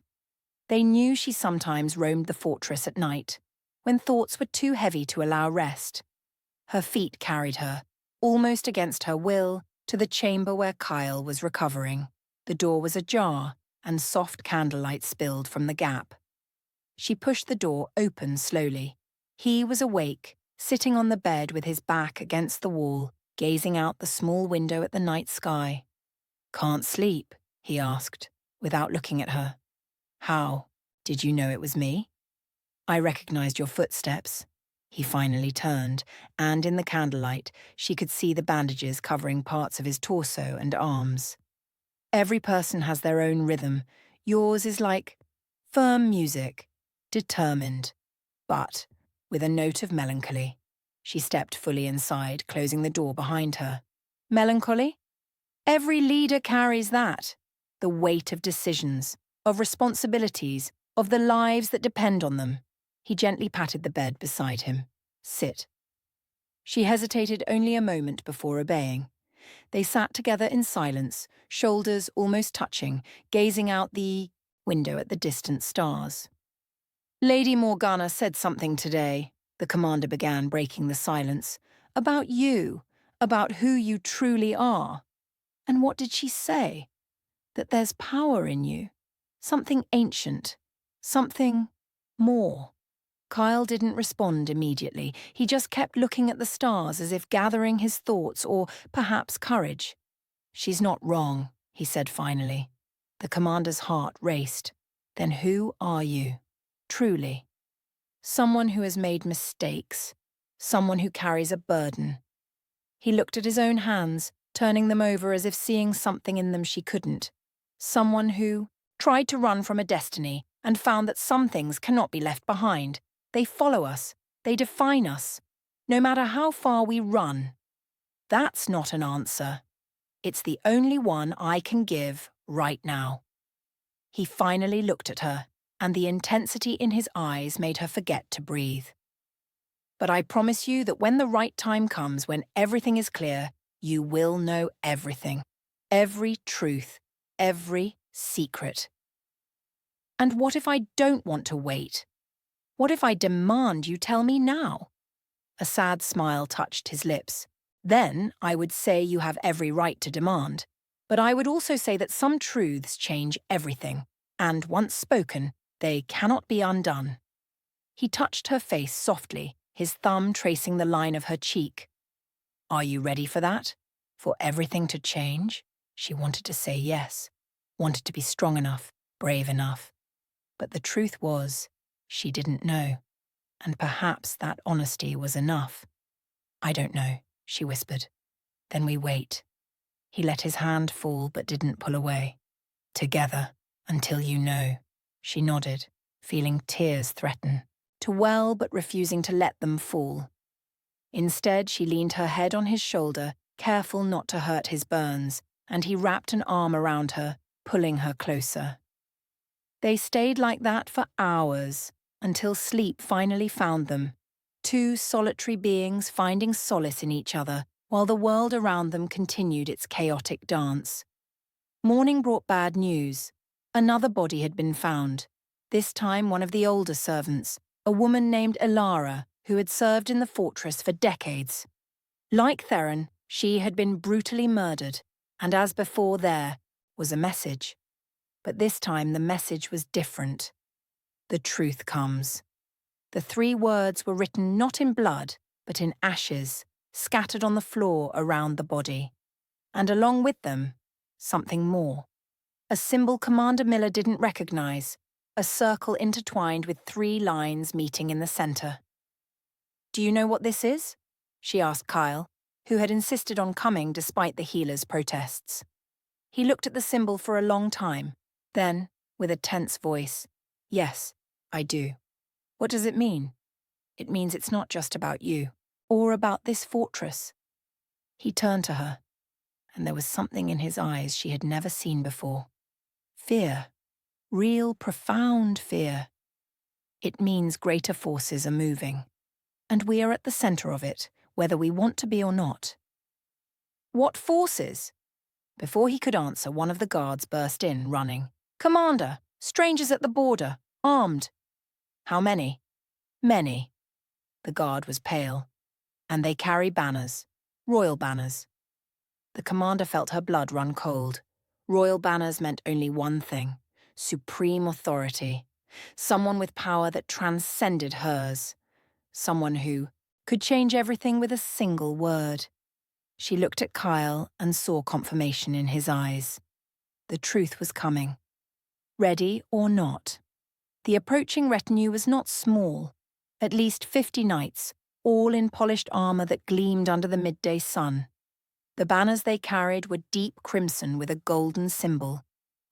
S1: They knew she sometimes roamed the fortress at night, when thoughts were too heavy to allow rest. Her feet carried her, almost against her will, to the chamber where Kyle was recovering. The door was ajar, and soft candlelight spilled from the gap. She pushed the door open slowly. He was awake, sitting on the bed with his back against the wall, gazing out the small window at the night sky. Can't sleep? He asked, without looking at her. How? Did you know it was me? I recognized your footsteps. He finally turned, and in the candlelight, she could see the bandages covering parts of his torso and arms. Every person has their own rhythm. Yours is like firm music, determined, but with a note of melancholy. She stepped fully inside, closing the door behind her. Melancholy? Every leader carries that. The weight of decisions, of responsibilities, of the lives that depend on them. He gently patted the bed beside him. Sit. She hesitated only a moment before obeying. They sat together in silence, shoulders almost touching, gazing out the window at the distant stars. Lady Morgana said something today, the commander began, breaking the silence, about you, about who you truly are. And what did she say? That there's power in you, something ancient, something more. Kyle didn't respond immediately. He just kept looking at the stars as if gathering his thoughts or perhaps courage. She's not wrong, he said finally. The commander's heart raced. Then who are you? Truly. Someone who has made mistakes. Someone who carries a burden. He looked at his own hands, turning them over as if seeing something in them she couldn't. Someone who tried to run from a destiny and found that some things cannot be left behind. They follow us. They define us. No matter how far we run. That's not an answer. It's the only one I can give right now. He finally looked at her, and the intensity in his eyes made her forget to breathe. But I promise you that when the right time comes, when everything is clear, you will know everything. Every truth. Every secret. And what if I don't want to wait? What if I demand you tell me now? A sad smile touched his lips. Then I would say you have every right to demand. But I would also say that some truths change everything, and once spoken, they cannot be undone. He touched her face softly, his thumb tracing the line of her cheek. Are you ready for that? For everything to change? She wanted to say yes, wanted to be strong enough, brave enough. But the truth was, she didn't know, and perhaps that honesty was enough. I don't know, she whispered. Then we wait. He let his hand fall but didn't pull away. Together, until you know. She nodded, feeling tears threaten, to well but refusing to let them fall. Instead, she leaned her head on his shoulder, careful not to hurt his burns, and he wrapped an arm around her, pulling her closer. They stayed like that for hours, until sleep finally found them, two solitary beings finding solace in each other, while the world around them continued its chaotic dance. Morning brought bad news. Another body had been found, this time one of the older servants, a woman named Elara, who had served in the fortress for decades. Like Theron, she had been brutally murdered, and as before there was a message. But this time the message was different. The truth comes. The 3 words were written not in blood, but in ashes, scattered on the floor around the body. And along with them, something more. A symbol Commander Miller didn't recognize, a circle intertwined with 3 lines meeting in the center. Do you know what this is? She asked Kyle, who had insisted on coming despite the healer's protests. He looked at the symbol for a long time, then, with a tense voice, Yes, I do. What does it mean? It means it's not just about you, or about this fortress. He turned to her, and there was something in his eyes she had never seen before. Fear. Real, profound fear. It means greater forces are moving, and we are at the center of it, whether we want to be or not. What forces? Before he could answer, one of the guards burst in, running. Commander, strangers at the border, armed. How many? Many. The guard was pale. And they carry banners, royal banners. The commander felt her blood run cold. Royal banners meant only one thing, supreme authority. Someone with power that transcended hers. Someone who could change everything with a single word. She looked at Kyle and saw confirmation in his eyes. The truth was coming. Ready or not. The approaching retinue was not small. At least 50 knights, all in polished armor that gleamed under the midday sun. The banners they carried were deep crimson with a golden symbol,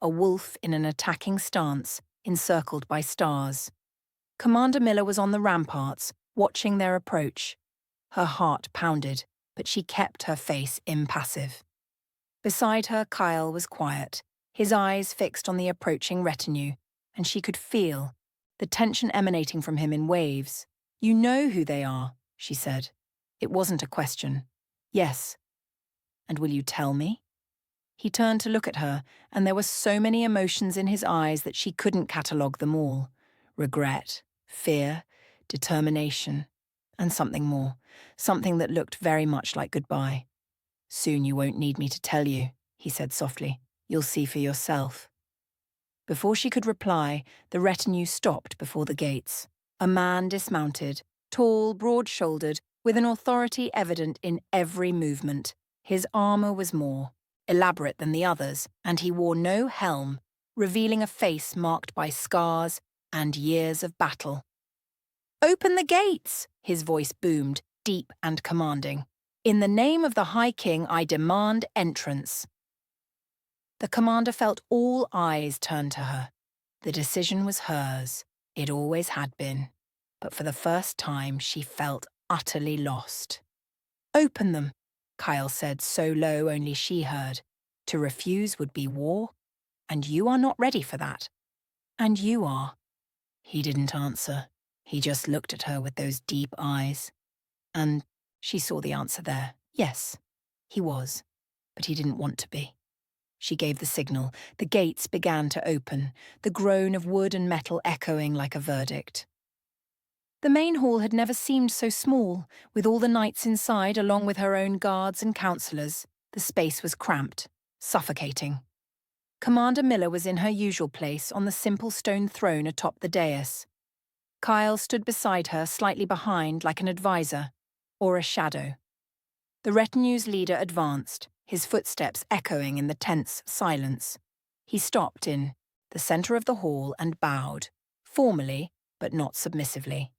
S1: a wolf in an attacking stance, encircled by stars. Commander Miller was on the ramparts, watching their approach. Her heart pounded, but she kept her face impassive. Beside her, Kyle was quiet, his eyes fixed on the approaching retinue, and she could feel the tension emanating from him in waves. You know who they are, she said. It wasn't a question. Yes. And will you tell me? He turned to look at her, and there were so many emotions in his eyes that she couldn't catalogue them all. Regret, fear, determination, and something more, something that looked very much like goodbye. Soon you won't need me to tell you, he said softly. You'll see for yourself. Before she could reply, the retinue stopped before the gates. A man dismounted, tall, broad-shouldered, with an authority evident in every movement. His armor was more elaborate than the others, and he wore no helm, revealing a face marked by scars and years of battle. Open the gates, his voice boomed, deep and commanding. In the name of the High King, I demand entrance. The commander felt all eyes turn to her. The decision was hers. It always had been. But for the first time, she felt utterly lost. Open them, Kyle said so low only she heard. To refuse would be war, and you are not ready for that. And you are. He didn't answer. He just looked at her with those deep eyes. And she saw the answer there. Yes, he was, but he didn't want to be. She gave the signal. The gates began to open, the groan of wood and metal echoing like a verdict. The main hall had never seemed so small, with all the knights inside along with her own guards and councillors. The space was cramped, suffocating. Commander Miller was in her usual place on the simple stone throne atop the dais. Kyle stood beside her, slightly behind, like an advisor, or a shadow. The retinue's leader advanced, his footsteps echoing in the tense silence. He stopped in the centre of the hall and bowed, formally, but not submissively.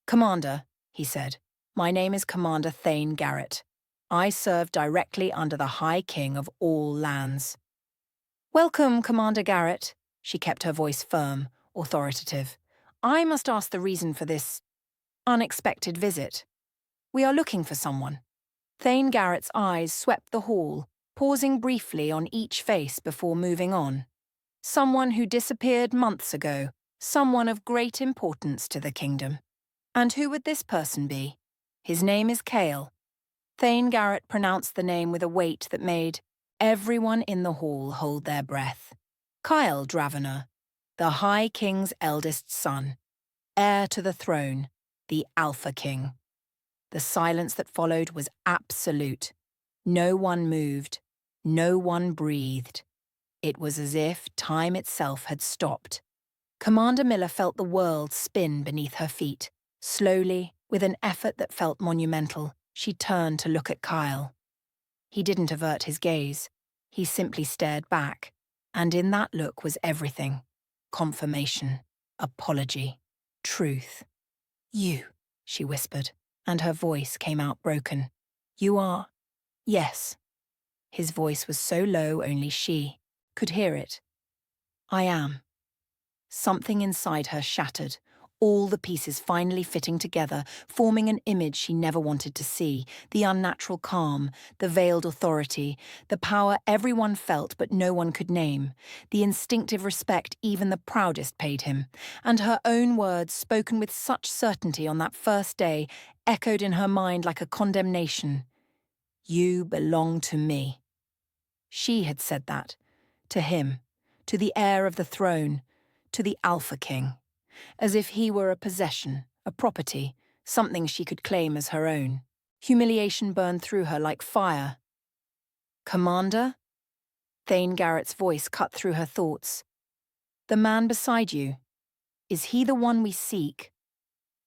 S1: "Commander," he said, "my name is Commander Thane Garrett. I serve directly under the High King of all lands." "Welcome, Commander Garrett," she kept her voice firm, authoritative. "I must ask the reason for this unexpected visit. We are looking for someone." Thane Garrett's eyes swept the hall, pausing briefly on each face before moving on. Someone who disappeared months ago, someone of great importance to the kingdom. And who would this person be? His name is Cale. Thane Garrett pronounced the name with a weight that made everyone in the hall hold their breath. Kyle Dravener, the High King's eldest son, heir to the throne, the Alpha King. The silence that followed was absolute. No one moved. No one breathed. It was as if time itself had stopped. Commander Miller felt the world spin beneath her feet. Slowly, with an effort that felt monumental, she turned to look at Kyle. He didn't avert his gaze. He simply stared back. And in that look was everything. Confirmation, apology, truth. "You," she whispered, and her voice came out broken. "You are—" "Yes." His voice was so low only she could hear it. "I am." Something inside her shattered, all the pieces finally fitting together, forming an image she never wanted to see, the unnatural calm, the veiled authority, the power everyone felt but no one could name, the instinctive respect even the proudest paid him, and her own words, spoken with such certainty on that first day, echoed in her mind like a condemnation. "You belong to me." She had said that, to him, to the heir of the throne, to the Alpha King, as if he were a possession, a property, something she could claim as her own. Humiliation burned through her like fire. "Commander?" Thane Garrett's voice cut through her thoughts. "The man beside you, is he the one we seek?"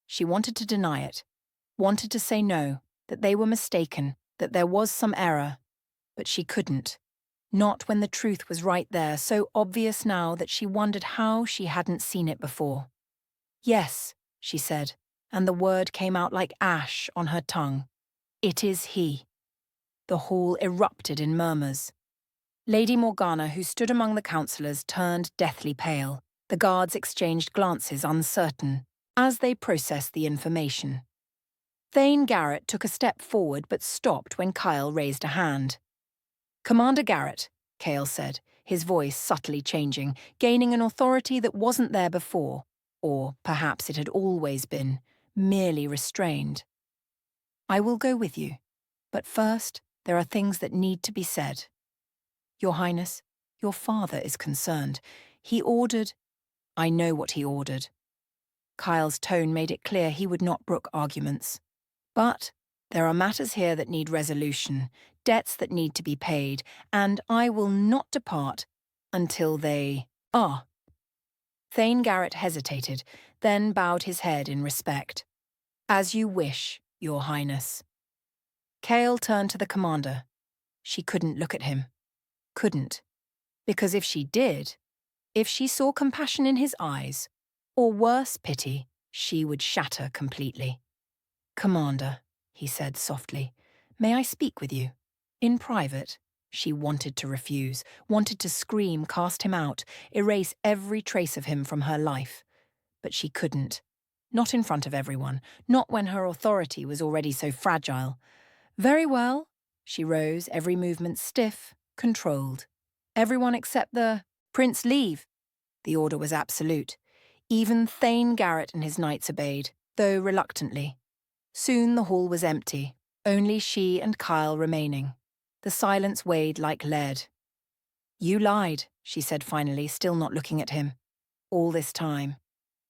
S1: She wanted to deny it, wanted to say no, that they were mistaken, that there was some error, but she couldn't. Not when the truth was right there, so obvious now that she wondered how she hadn't seen it before. "Yes," she said, and the word came out like ash on her tongue. "It is he." The hall erupted in murmurs. Lady Morgana, who stood among the councillors, turned deathly pale. The guards exchanged glances, uncertain, as they processed the information. Thane Garrett took a step forward but stopped when Kyle raised a hand. "Commander Garrett," Cale said, his voice subtly changing, gaining an authority that wasn't there before, or perhaps it had always been, merely restrained. "I will go with you, but first there are things that need to be said. Your Highness, your father is concerned. He ordered—" "I know what he ordered." Kyle's tone made it clear he would not brook arguments. "But there are matters here that need resolution, debts that need to be paid, and I will not depart until they are." Thane Garrett hesitated, then bowed his head in respect. "As you wish, Your Highness." Cale turned to the commander. She couldn't look at him. Couldn't. Because if she did, if she saw compassion in his eyes, or worse, pity, she would shatter completely. "Commander," he said softly, "may I speak with you? In private?" She wanted to refuse, wanted to scream, cast him out, erase every trace of him from her life. But she couldn't. Not in front of everyone, not when her authority was already so fragile. "Very well." She rose, every movement stiff, controlled. "Everyone except the Prince leave." The order was absolute. Even Thane Garrett and his knights obeyed, though reluctantly. Soon the hall was empty, only she and Kyle remaining. The silence weighed like lead. You lied, she said finally, still not looking at him. All this time.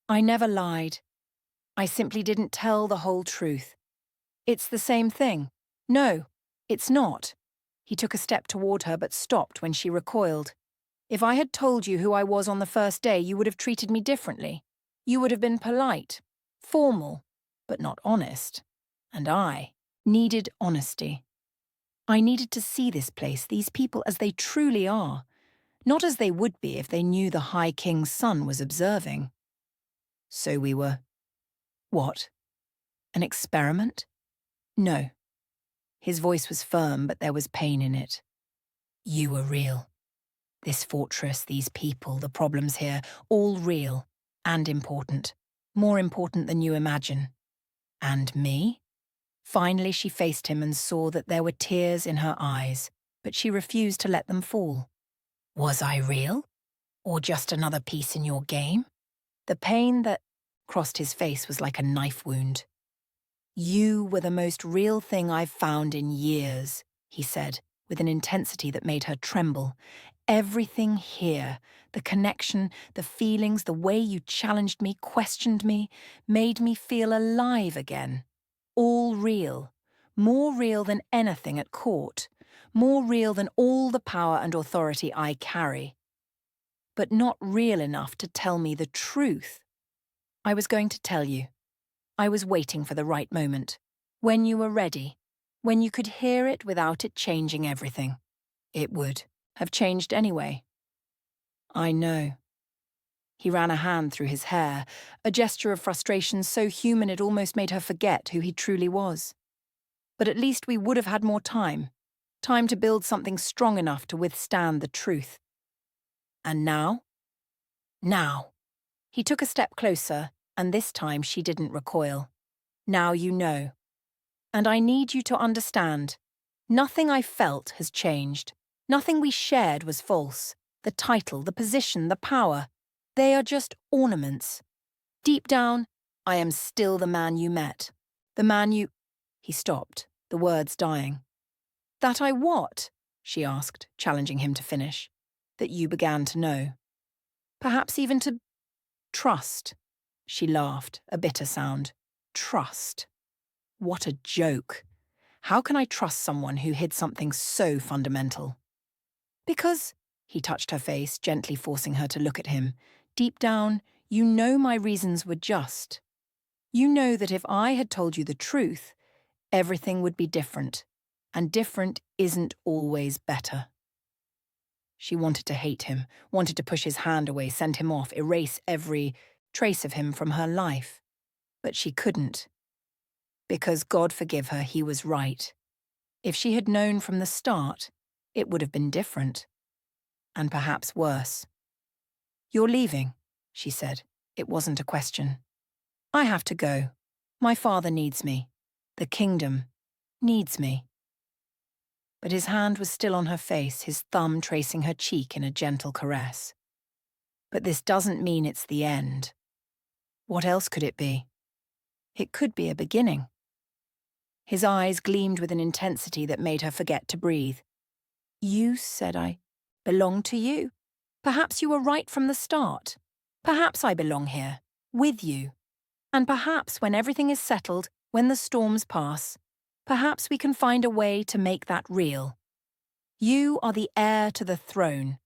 S1: I never lied. I simply didn't tell the whole truth. It's the same thing. No, it's not. He took a step toward her but stopped when she recoiled. If I had told you who I was on the first day, you would have treated me differently. You would have been polite, formal, but not honest. And I needed honesty. I needed to see this place, these people as they truly are, not as they would be if they knew the High King's son was observing. So we were… What? An experiment? No. His voice was firm, but there was pain in it. You were real. This fortress, these people, the problems here, all real and important. More important than you imagine. And me? Finally she faced him and saw that there were tears in her eyes, but she refused to let them fall. Was I real? Or just another piece in your game? The pain that crossed his face was like a knife wound. You were the most real thing I've found in years, he said, with an intensity that made her tremble. Everything here, the connection, the feelings, the way you challenged me, questioned me, made me feel alive again. All real. More real than anything at court. More real than all the power and authority I carry. But not real enough to tell me the truth. I was going to tell you. I was waiting for the right moment. When you were ready. When you could hear it without it changing everything. It would have changed anyway. I know. He ran a hand through his hair, a gesture of frustration so human it almost made her forget who he truly was. But at least we would have had more time. Time to build something strong enough to withstand the truth. And now? Now. He took a step closer, and this time she didn't recoil. Now you know. And I need you to understand. Nothing I felt has changed. Nothing we shared was false. The title, the position, the power. They are just ornaments. Deep down, I am still the man you met. The man you… He stopped, the words dying. That I what? She asked, challenging him to finish. That you began to know. Perhaps even to… trust. She laughed, a bitter sound. Trust. What a joke. How can I trust someone who hid something so fundamental? Because, he touched her face, gently forcing her to look at him, deep down, you know my reasons were just. You know that if I had told you the truth, everything would be different, and different isn't always better. She wanted to hate him, wanted to push his hand away, send him off, erase every trace of him from her life. But she couldn't. Because, God forgive her, he was right. If she had known from the start, it would have been different. And perhaps worse. You're leaving, she said. It wasn't a question. I have to go. My father needs me. The kingdom needs me. But his hand was still on her face, his thumb tracing her cheek in a gentle caress. But this doesn't mean it's the end. What else could it be? It could be a beginning. His eyes gleamed with an intensity that made her forget to breathe. You said I belonged to you. Perhaps you were right from the start. Perhaps I belong here, with you. And perhaps when everything is settled, when the storms pass, perhaps we can find a way to make that real. You are the heir to the throne.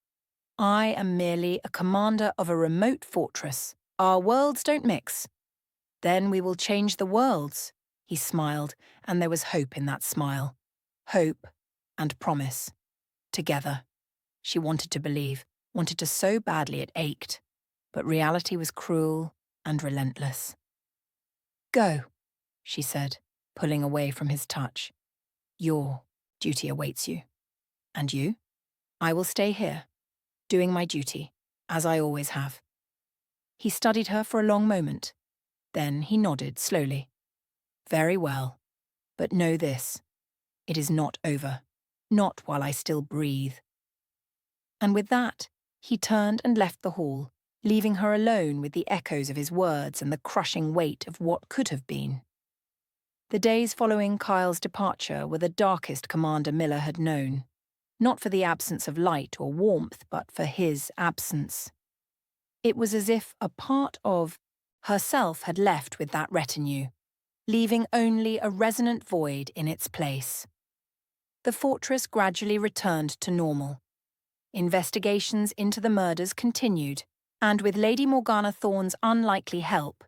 S1: I am merely a commander of a remote fortress. Our worlds don't mix. Then we will change the worlds. He smiled, and there was hope in that smile. Hope and promise. Together. She wanted to believe, wanted to so badly it ached. But reality was cruel and relentless. Go, she said, pulling away from his touch. Your duty awaits you. And you? I will stay here, doing my duty, as I always have. He studied her for a long moment. Then he nodded slowly. Very well. But know this. It is not over. Not while I still breathe. And with that, he turned and left the hall, leaving her alone with the echoes of his words and the crushing weight of what could have been. The days following Kyle's departure were the darkest Commander Miller had known. not for the absence of light or warmth, but for his absence. It was as if a part of herself had left with that retinue, leaving only a resonant void in its place. The fortress gradually returned to normal. Investigations into the murders continued, and with Lady Morgana Thorne's unlikely help,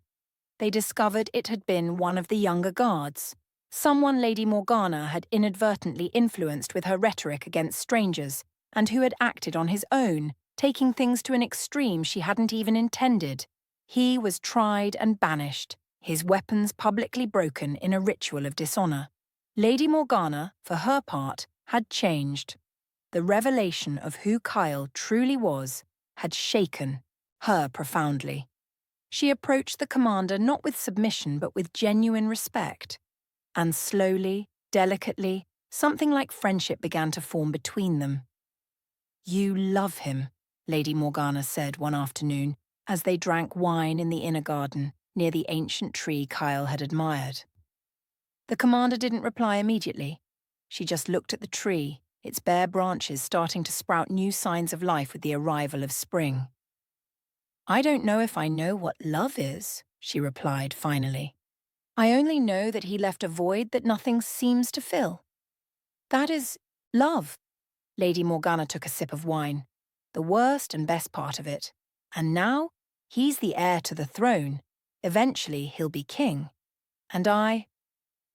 S1: they discovered it had been one of the younger guards, someone Lady Morgana had inadvertently influenced with her rhetoric against strangers, and who had acted on his own, taking things to an extreme she hadn't even intended. He was tried and banished, his weapons publicly broken in a ritual of dishonor. Lady Morgana, for her part, had changed. The revelation of who Kyle truly was had shaken her profoundly. She approached the commander not with submission but with genuine respect. And slowly, delicately, something like friendship began to form between them. "You love him," Lady Morgana said one afternoon as they drank wine in the inner garden near the ancient tree Kyle had admired. The commander didn't reply immediately. She just looked at the tree, its bare branches starting to sprout new signs of life with the arrival of spring. "I don't know if I know what love is," she replied finally. "I only know that he left a void that nothing seems to fill. That is love." Lady Morgana took a sip of wine. "The worst and best part of it. And now, he's the heir to the throne. Eventually, he'll be king. And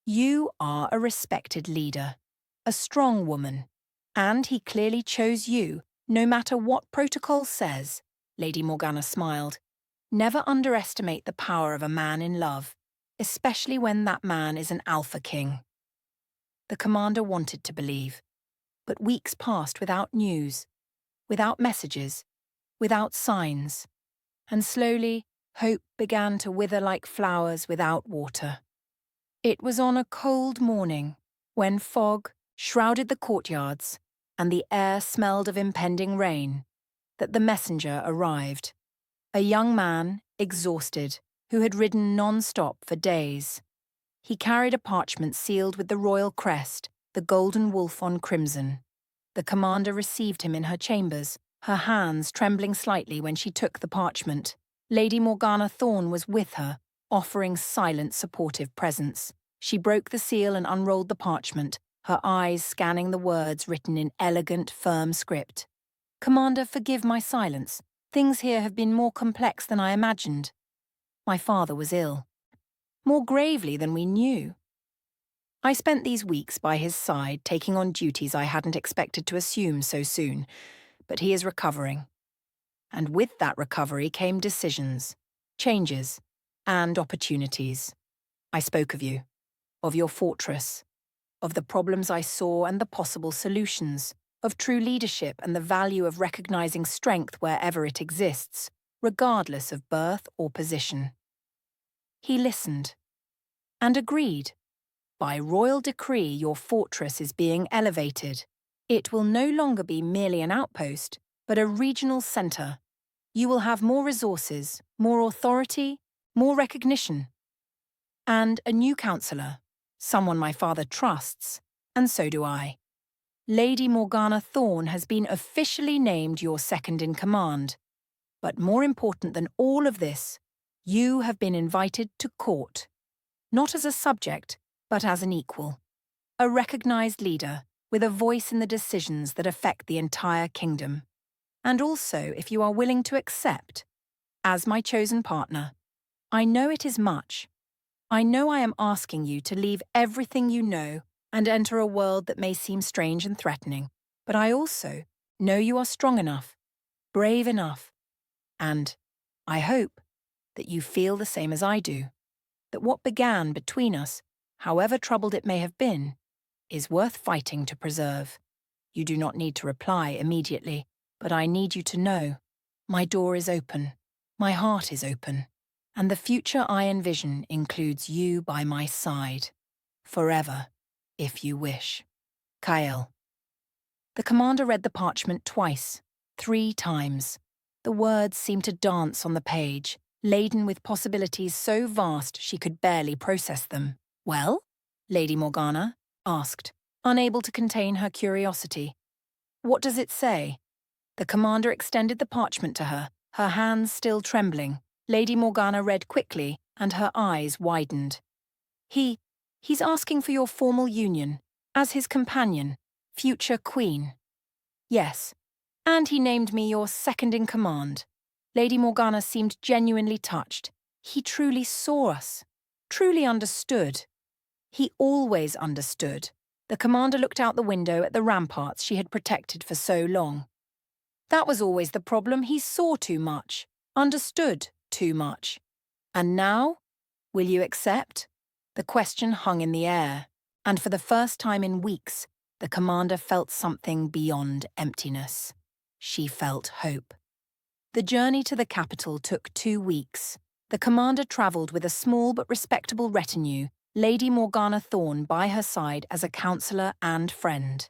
S1: you are a respected leader, a strong woman. And he clearly chose you, no matter what protocol says." Lady Morgana smiled. "Never underestimate the power of a man in love, especially when that man is an alpha king." The commander wanted to believe, but weeks passed without news, without messages, without signs, and slowly hope began to wither like flowers without water. It was on a cold morning, when fog shrouded the courtyards and the air smelled of impending rain, that the messenger arrived. A young man, exhausted, who had ridden non-stop for days. He carried a parchment sealed with the royal crest, the golden wolf on crimson. The commander received him in her chambers, her hands trembling slightly when she took the parchment. Lady Morgana Thorne was with her, offering silent, supportive presence. She broke the seal and unrolled the parchment, her eyes scanning the words written in elegant, firm script. "Commander, forgive my silence. Things here have been more complex than I imagined. My father was ill. More gravely than we knew. I spent these weeks by his side, taking on duties I hadn't expected to assume so soon, but he is recovering. And with that recovery came decisions, changes, and opportunities. I spoke of you, of your fortress, of the problems I saw and the possible solutions, of true leadership and the value of recognizing strength wherever it exists, regardless of birth or position." He listened and agreed. "By royal decree, your fortress is being elevated. It will no longer be merely an outpost, but a regional center. You will have more resources, more authority, more recognition. And a new counselor, someone my father trusts, and so do I. Lady Morgana Thorne has been officially named your second-in-command. But more important than all of this, you have been invited to court. Not as a subject, but as an equal. A recognized leader, with a voice in the decisions that affect the entire kingdom. And also, if you are willing to accept, as my chosen partner, I know it is much. I know I am asking you to leave everything you know and enter a world that may seem strange and threatening, but I also know you are strong enough, brave enough, and, I hope, that you feel the same as I do, that what began between us, however troubled it may have been, is worth fighting to preserve. You do not need to reply immediately, but I need you to know, my door is open, my heart is open, and the future I envision includes you by my side, forever, if you wish. Kyle." The commander read the parchment twice, 3 times. The words seemed to dance on the page, laden with possibilities so vast she could barely process them. "Well?" Lady Morgana asked, unable to contain her curiosity. What does it say? The commander extended the parchment to her, her hands still trembling. Lady Morgana read quickly, and her eyes widened. He's asking for your formal union, as his companion, future queen. Yes, and he named me your second in command. Lady Morgana seemed genuinely touched. He truly saw us, truly understood. He always understood. The commander looked out the window at the ramparts she had protected for so long. That was always the problem. He saw too much, understood too much. And now, will you accept? The question hung in the air, and for the first time in weeks, the commander felt something beyond emptiness. She felt hope. The journey to the capital took 2 weeks. The commander travelled with a small but respectable retinue, Lady Morgana Thorne by her side as a counsellor and friend.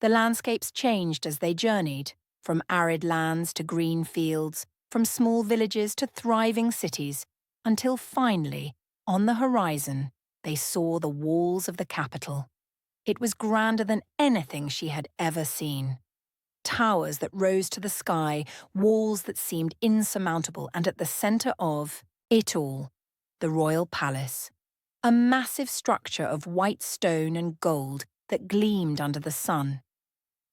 S1: The landscapes changed as they journeyed, from arid lands to green fields, from small villages to thriving cities, until finally, on the horizon, they saw the walls of the capital. It was grander than anything she had ever seen. Towers that rose to the sky, walls that seemed insurmountable, and at the centre of it all, the royal palace. A massive structure of white stone and gold that gleamed under the sun.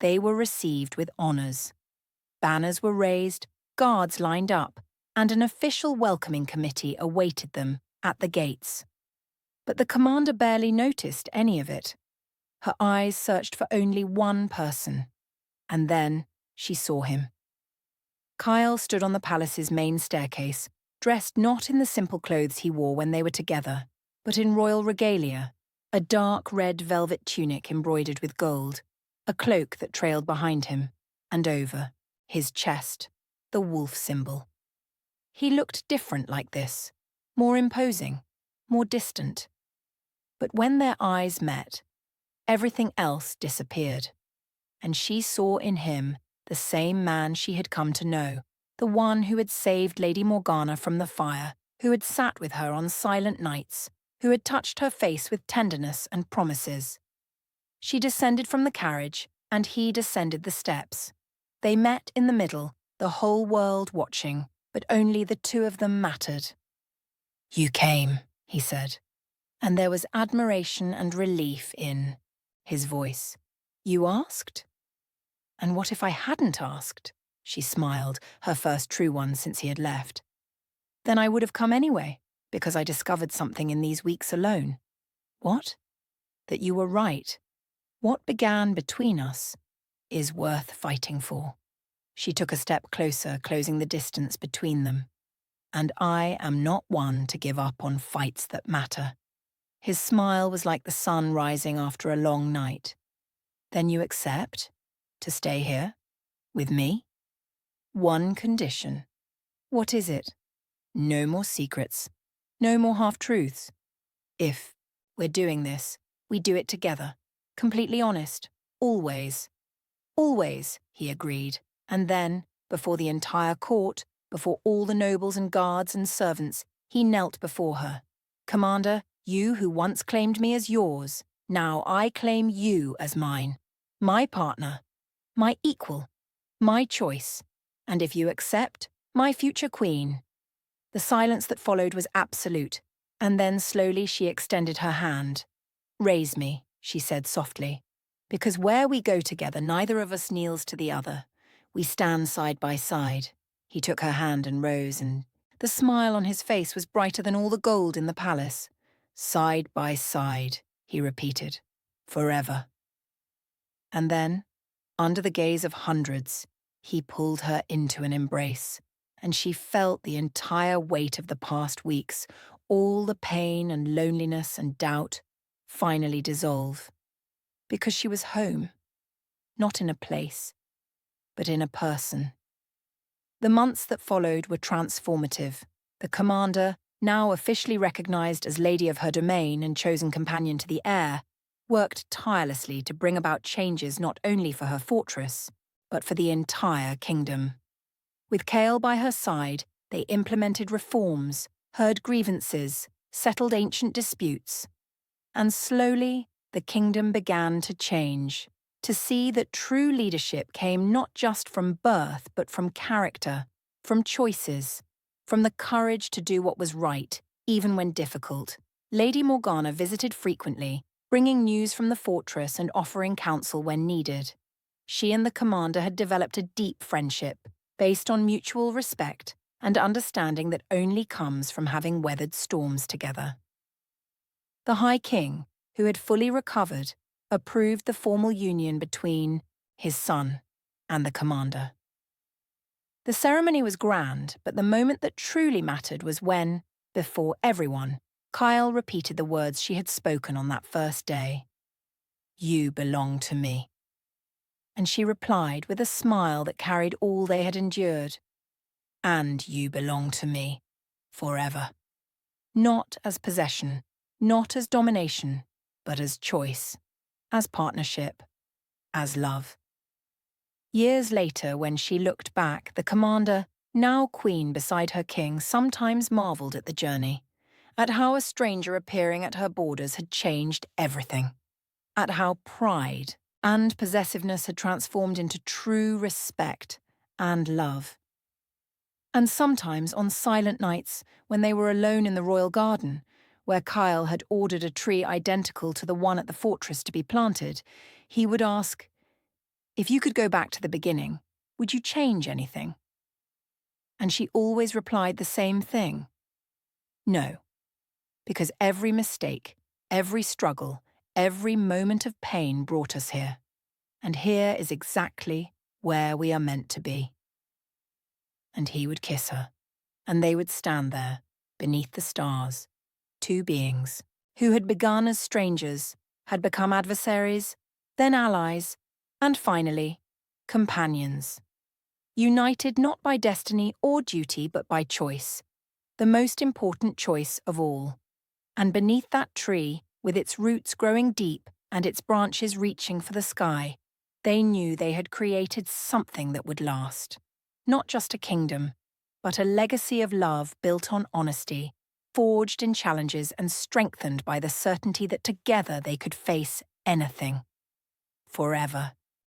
S1: They were received with honours. Banners were raised, guards lined up, and an official welcoming committee awaited them at the gates. But the commander barely noticed any of it. Her eyes searched for only one person, and then she saw him. Kyle stood on the palace's main staircase, dressed not in the simple clothes he wore when they were together, but in royal regalia, a dark red velvet tunic embroidered with gold, a cloak that trailed behind him, and over his chest, the wolf symbol. He looked different like this, more imposing, more distant. But when their eyes met, everything else disappeared, and she saw in him the same man she had come to know, the one who had saved Lady Morgana from the fire, who had sat with her on silent nights, who had touched her face with tenderness and promises. She descended from the carriage, and he descended the steps. They met in the middle, the whole world watching, but only the two of them mattered. "You came," he said, and there was admiration and relief in his voice. "You asked? And what if I hadn't asked?" She smiled, her first true one since he had left. "Then I would have come anyway, because I discovered something in these weeks alone." "What?" "That you were right. What began between us is worth fighting for." She took a step closer, closing the distance between them. "And I am not one to give up on fights that matter." His smile was like the sun rising after a long night. "Then you accept to stay here with me? One condition." "What is it?" "No more secrets. No more half-truths. If we're doing this, we do it together. Completely honest. Always." "Always," he agreed. And then, before the entire court, before all the nobles and guards and servants, he knelt before her. "Commander, you who once claimed me as yours, now I claim you as mine. My partner, my equal, my choice, and if you accept, my future queen." The silence that followed was absolute, and then slowly she extended her hand. "Raise me," she said softly, "because where we go together, neither of us kneels to the other. We stand side by side." He took her hand and rose, and the smile on his face was brighter than all the gold in the palace. "Side by side," he repeated, "forever." And then, under the gaze of hundreds, he pulled her into an embrace, and she felt the entire weight of the past weeks, all the pain and loneliness and doubt, finally dissolve. Because she was home, not in a place, but in a person. The months that followed were transformative. The commander, now officially recognized as lady of her domain and chosen companion to the heir, worked tirelessly to bring about changes not only for her fortress, but for the entire kingdom. With Kale by her side, they implemented reforms, heard grievances, settled ancient disputes. And slowly, the kingdom began to change. to see that true leadership came not just from birth, but from character, from choices, from the courage to do what was right, even when difficult. Lady Morgana visited frequently, bringing news from the fortress and offering counsel when needed. She and the commander had developed a deep friendship, based on mutual respect and understanding that only comes from having weathered storms together. The High King, who had fully recovered, approved the formal union between his son and the commander. The ceremony was grand, but the moment that truly mattered was when, before everyone, Kyle repeated the words she had spoken on that first day. "You belong to me." And she replied with a smile that carried all they had endured. "And you belong to me, forever." Not as possession, not as domination, but as choice, as partnership, as love. Years later, when she looked back, the commander, now queen beside her king, sometimes marveled at the journey, at how a stranger appearing at her borders had changed everything, at how pride and possessiveness had transformed into true respect and love. And sometimes on silent nights, when they were alone in the royal garden, where Kyle had ordered a tree identical to the one at the fortress to be planted, he would ask, "If you could go back to the beginning, would you change anything?" And she always replied the same thing. No, because every mistake, every struggle, every moment of pain brought us here. And here is exactly where we are meant to be. And he would kiss her, and they would stand there, beneath the stars, two beings who had begun as strangers, had become adversaries, then allies, and finally, companions. United not by destiny or duty, but by choice, the most important choice of all. And beneath that tree, with its roots growing deep and its branches reaching for the sky, they knew they had created something that would last. Not just a kingdom, but a legacy of love built on honesty, forged in challenges and strengthened by the certainty that together they could face anything. Forever.